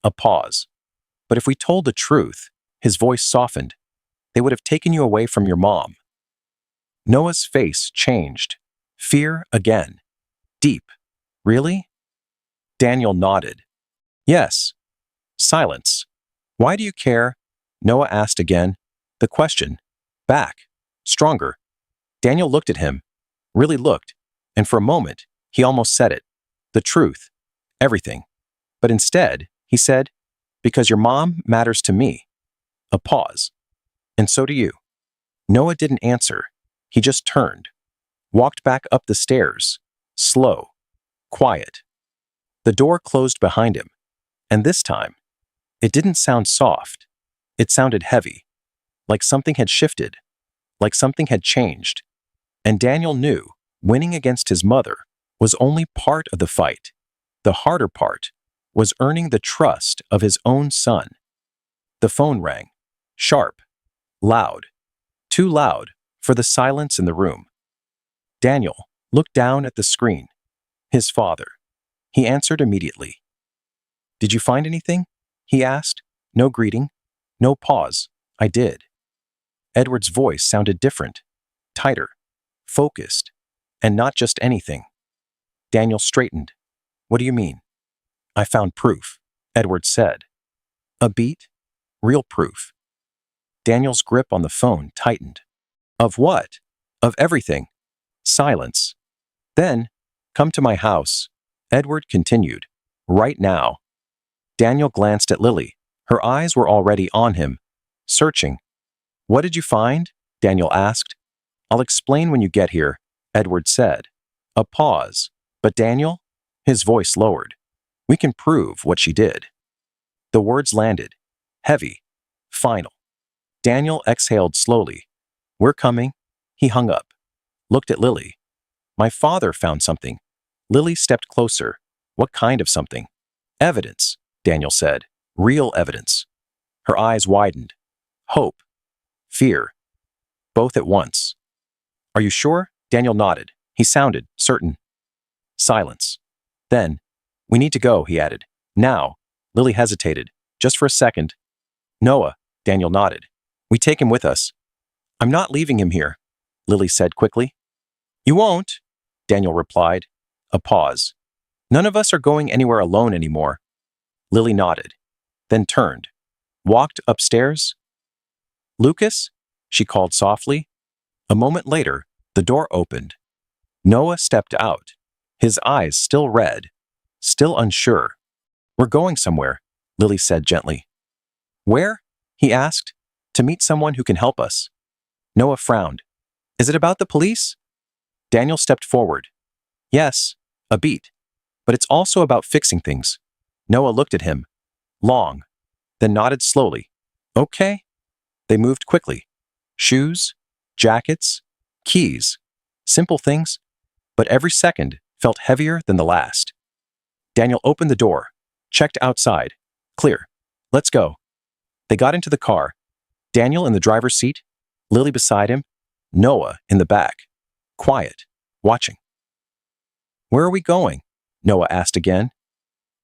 A pause. But if we told the truth, his voice softened, they would have taken you away from your mom. Noah's face changed. Fear again. Deep. Really? Daniel nodded. Yes. Silence. Why do you care? Noah asked again. The question. Back. Stronger. Daniel looked at him. Really looked. And for a moment, he almost said it. The truth. Everything. But instead, he said, because your mom matters to me. A pause. And so do you. Noah didn't answer. He just turned. Walked back up the stairs. Slow. Quiet. The door closed behind him. And this time, it didn't sound soft. It sounded heavy. Like something had shifted. Like something had changed. And Daniel knew winning against his mother was only part of the fight. The harder part was earning the trust of his own son. The phone rang. Sharp. Loud. Too loud for the silence in the room. Daniel looked down at the screen. His father. He answered immediately. Did you find anything? He asked. No greeting. No pause. I did. Edward's voice sounded different. Tighter. Focused. And not just anything. Daniel straightened. What do you mean? I found proof, Edward said. A beat? Real proof. Daniel's grip on the phone tightened. Of what? Of everything. Silence. Then, come to my house, Edward continued. Right now. Daniel glanced at Lily. Her eyes were already on him, searching. What did you find? Daniel asked. I'll explain when you get here, Edward said. A pause. But Daniel? His voice lowered. We can prove what she did. The words landed. Heavy. Final. Daniel exhaled slowly. We're coming. He hung up. Looked at Lily. My father found something. Lily stepped closer. What kind of something? Evidence, Daniel said. Real evidence. Her eyes widened. Hope. Fear. Both at once. Are you sure? Daniel nodded. He sounded certain. Silence. Then, we need to go, he added. Now. Lily hesitated. Just for a second. Noah, Daniel nodded. We take him with us. I'm not leaving him here, Lily said quickly. You won't, Daniel replied. A pause. None of us are going anywhere alone anymore. Lily nodded, then turned, walked upstairs. Lucas? She called softly. A moment later, the door opened. Noah stepped out, his eyes still red, still unsure. We're going somewhere, Lily said gently. Where? He asked. To meet someone who can help us. Noah frowned. Is it about the police? Daniel stepped forward. Yes, a beat. But it's also about fixing things. Noah looked at him. Long. Then nodded slowly. Okay. They moved quickly. Shoes, jackets, keys. Simple things. But every second felt heavier than the last. Daniel opened the door, checked outside. Clear. Let's go. They got into the car. Daniel in the driver's seat, Lily beside him, Noah in the back. Quiet, watching. Where are we going? Noah asked again.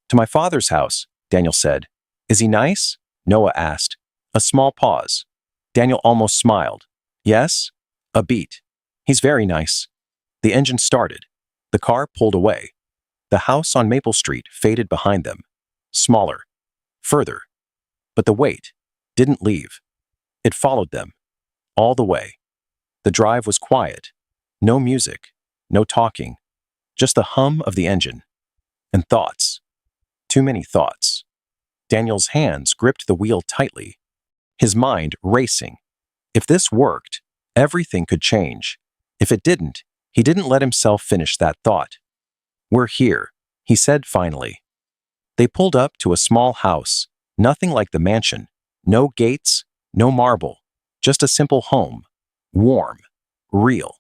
To my father's house, Daniel said. Is he nice? Noah asked. A small pause. Daniel almost smiled. Yes? A beat. He's very nice. The engine started. The car pulled away. The house on Maple Street faded behind them. Smaller. Further. But the weight didn't leave. It followed them. All the way. The drive was quiet. No music. No talking. Just the hum of the engine. And thoughts. Too many thoughts. Daniel's hands gripped the wheel tightly. His mind racing. If this worked, everything could change. If it didn't, he didn't let himself finish that thought. We're here, he said finally. They pulled up to a small house, nothing like the mansion. No gates, no marble, just a simple home. Warm, real.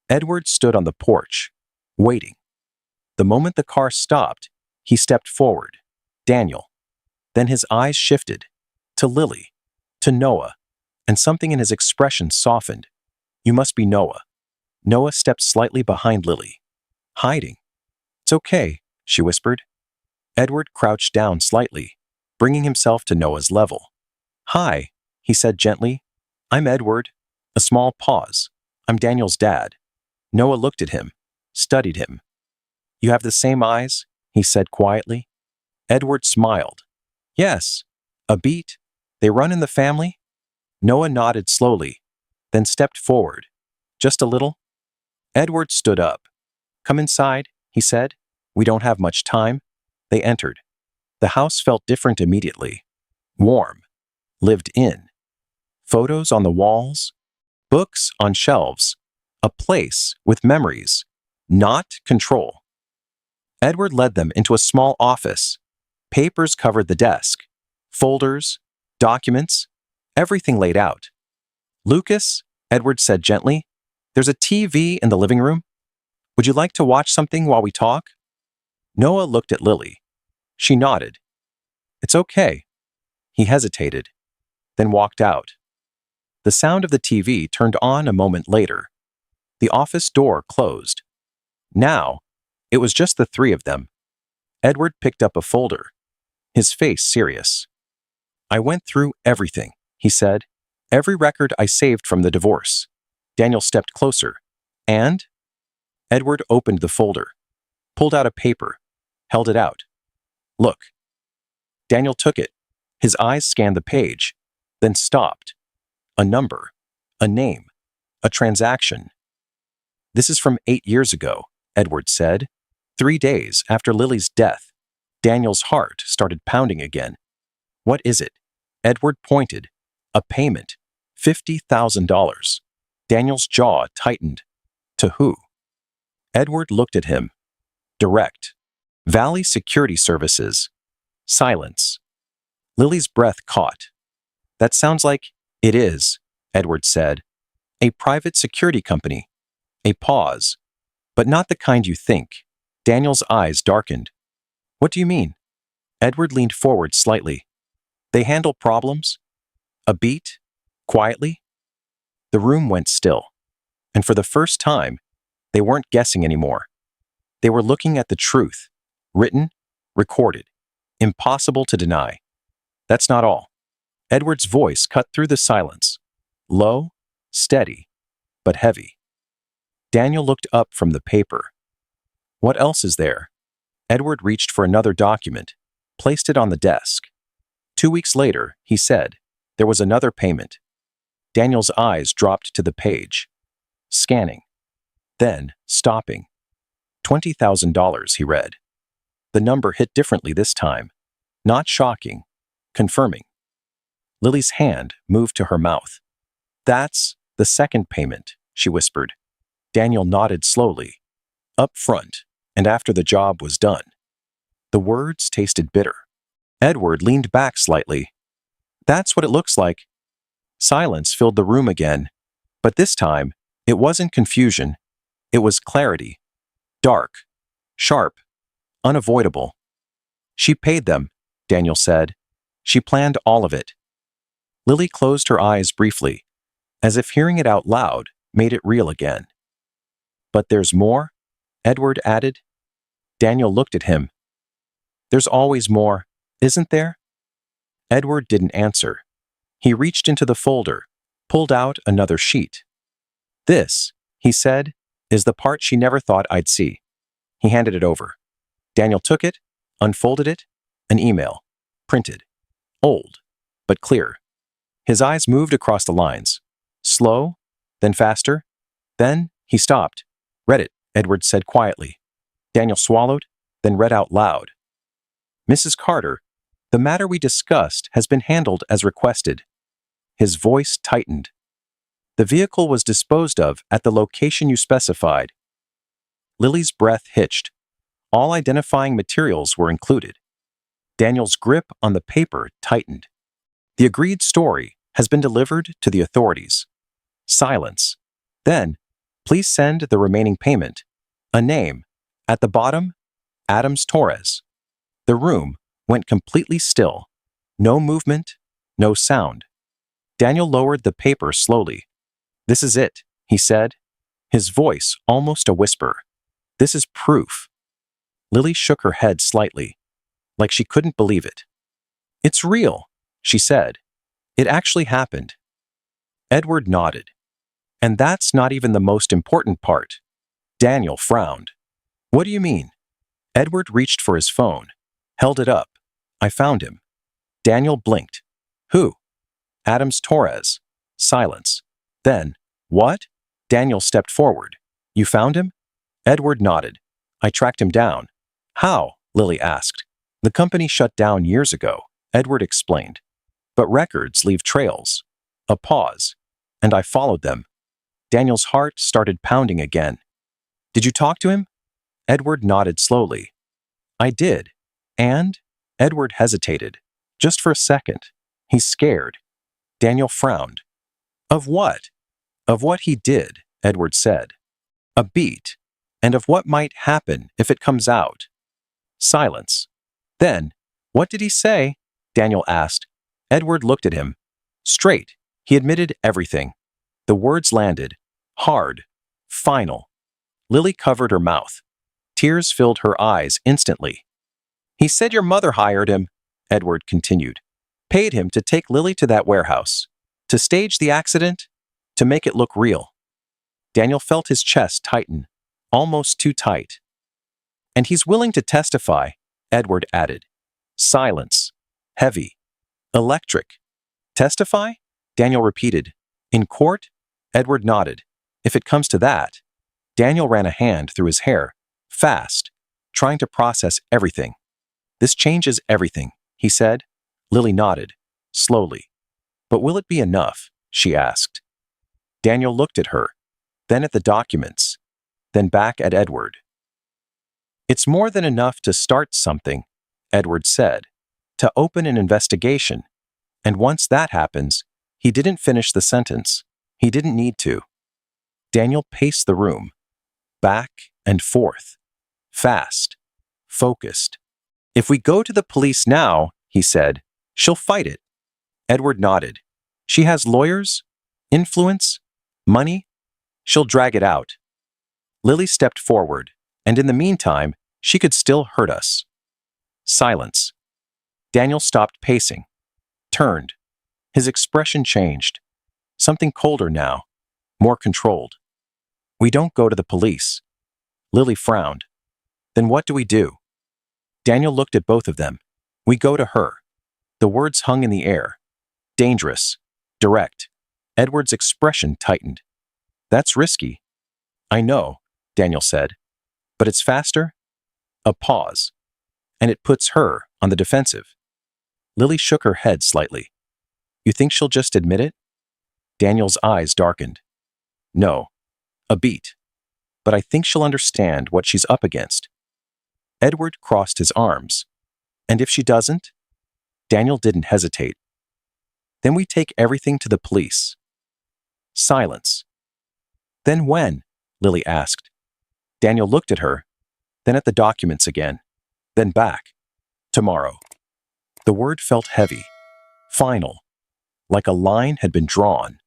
Edward stood on the porch, waiting. The moment the car stopped, he stepped forward. Daniel. Then his eyes shifted. To Lily. To Noah. And something in his expression softened. You must be Noah. Noah stepped slightly behind Lily. Hiding. It's okay, she whispered. Edward crouched down slightly, bringing himself to Noah's level. Hi, he said gently. I'm Edward. A small pause. I'm Daniel's dad. Noah looked at him, studied him. You have the same eyes, he said quietly. Edward smiled. Yes. A beat. They run in the family? Noah nodded slowly, then stepped forward. Just a little. Edward stood up. Come inside, he said. We don't have much time. They entered. The house felt different immediately. Warm. Lived in. Photos on the walls. Books on shelves. A place with memories. Not control. Edward led them into a small office. Papers covered the desk. Folders. Documents. Everything laid out. Lucas, Edward said gently, there's a TV in the living room. Would you like to watch something while we talk? Noah looked at Lily. She nodded. It's okay. He hesitated, then walked out. The sound of the TV turned on a moment later. The office door closed. Now, it was just the three of them. Edward picked up a folder, his face serious. I went through everything, he said. Every record I saved from the divorce. Daniel stepped closer. And? Edward opened the folder, pulled out a paper, held it out. Look. Daniel took it. His eyes scanned the page, then stopped. A number, a name, a transaction. This is from 8 years ago, Edward said. 3 days after Lily's death. Daniel's heart started pounding again. What is it? Edward pointed. A payment. $50,000. Daniel's jaw tightened. To who? Edward looked at him. Direct. Valley Security Services. Silence. Lily's breath caught. That sounds like it is, Edward said. A private security company. A pause. But not the kind you think. Daniel's eyes darkened. What do you mean? Edward leaned forward slightly. They handle problems? A beat? Quietly? The room went still. And for the first time, they weren't guessing anymore. They were looking at the truth. Written, recorded. Impossible to deny. That's not all. Edward's voice cut through the silence. Low, steady, but heavy. Daniel looked up from the paper. What else is there? Edward reached for another document, placed it on the desk. 2 weeks later, he said, there was another payment. Daniel's eyes dropped to the page. Scanning. Then, stopping. $20,000, he read. The number hit differently this time. Not shocking. Confirming. Lily's hand moved to her mouth. That's the second payment, she whispered. Daniel nodded slowly. Up front, and after the job was done. The words tasted bitter. Edward leaned back slightly. That's what it looks like. Silence filled the room again, but this time, it wasn't confusion. It was clarity. Dark, sharp, unavoidable. She paid them, Daniel said. She planned all of it. Lily closed her eyes briefly, as if hearing it out loud made it real again. But there's more, Edward added. Daniel looked at him. There's always more, isn't there? Edward didn't answer. He reached into the folder, pulled out another sheet. This, he said, is the part she never thought I'd see. He handed it over. Daniel took it, unfolded it, an email, printed. Old, but clear. His eyes moved across the lines. Slow, then faster. Then he stopped. Read it, Edward said quietly. Daniel swallowed, then read out loud. Mrs. Carter, the matter we discussed has been handled as requested. His voice tightened. The vehicle was disposed of at the location you specified. Lily's breath hitched. All identifying materials were included. Daniel's grip on the paper tightened. The agreed story has been delivered to the authorities. Silence. Then, please send the remaining payment. A name. At the bottom, Adams Torres. The room went completely still. No movement, no sound. Daniel lowered the paper slowly. This is it, he said, his voice almost a whisper. This is proof. Lily shook her head slightly, like she couldn't believe it. It's real, she said. It actually happened. Edward nodded. And that's not even the most important part. Daniel frowned. What do you mean? Edward reached for his phone, held it up. I found him. Daniel blinked. Who? Adams Torres. Silence. Then, what? Daniel stepped forward. You found him? Edward nodded. I tracked him down. How? Lily asked. The company shut down years ago, Edward explained. But records leave trails. A pause. And I followed them. Daniel's heart started pounding again. Did you talk to him? Edward nodded slowly. I did. And? Edward hesitated. Just for a second. He's scared. Daniel frowned. Of what? Of what he did, Edward said. A beat. And of what might happen if it comes out. Silence. Then, what did he say? Daniel asked. Edward looked at him. Straight. He admitted everything. The words landed. Hard. Final. Lily covered her mouth. Tears filled her eyes instantly. He said your mother hired him, Edward continued. Paid him to take Lily to that warehouse. To stage the accident. To make it look real. Daniel felt his chest tighten. Almost too tight. And he's willing to testify, Edward added. Silence. Heavy. Electric. Testify? Daniel repeated. In court? Edward nodded. If it comes to that. Daniel ran a hand through his hair, fast, trying to process everything. This changes everything, he said. Lily nodded, slowly. But will it be enough? She asked. Daniel looked at her, then at the documents, then back at Edward. It's more than enough to start something, Edward said, to open an investigation. And once that happens, he didn't finish the sentence. He didn't need to. Daniel paced the room, back and forth, fast, focused. If we go to the police now, he said, she'll fight it. Edward nodded. She has lawyers, influence, money. She'll drag it out. Lily stepped forward, and in the meantime, she could still hurt us. Silence. Daniel stopped pacing, turned. His expression changed. Something colder now, more controlled. We don't go to the police. Lily frowned. Then what do we do? Daniel looked at both of them. We go to her. The words hung in the air. Dangerous. Direct. Edward's expression tightened. That's risky. I know, Daniel said. But it's faster? A pause. And it puts her on the defensive. Lily shook her head slightly. You think she'll just admit it? Daniel's eyes darkened. No. A beat. But I think she'll understand what she's up against. Edward crossed his arms. And if she doesn't? Daniel didn't hesitate. Then we take everything to the police. Silence. Then when? Lily asked. Daniel looked at her, then at the documents again. then back. Tomorrow. The word felt heavy, final, like a line had been drawn.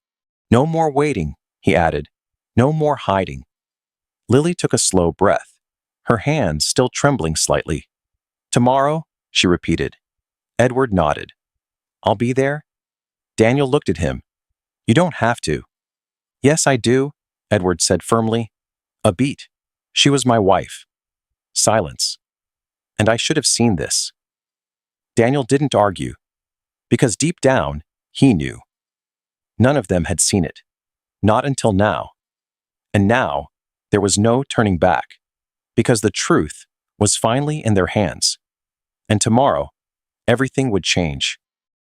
No more waiting, he added. No more hiding. Lily took a slow breath, her hands still trembling slightly. Tomorrow, she repeated. Edward nodded. I'll be there? Daniel looked at him. You don't have to. Yes, I do, Edward said firmly. A beat. She was my wife. Silence. And I should have seen this. Daniel didn't argue, because deep down, he knew. None of them had seen it. Not until now. And now, there was no turning back, because the truth was finally in their hands. And tomorrow, everything would change.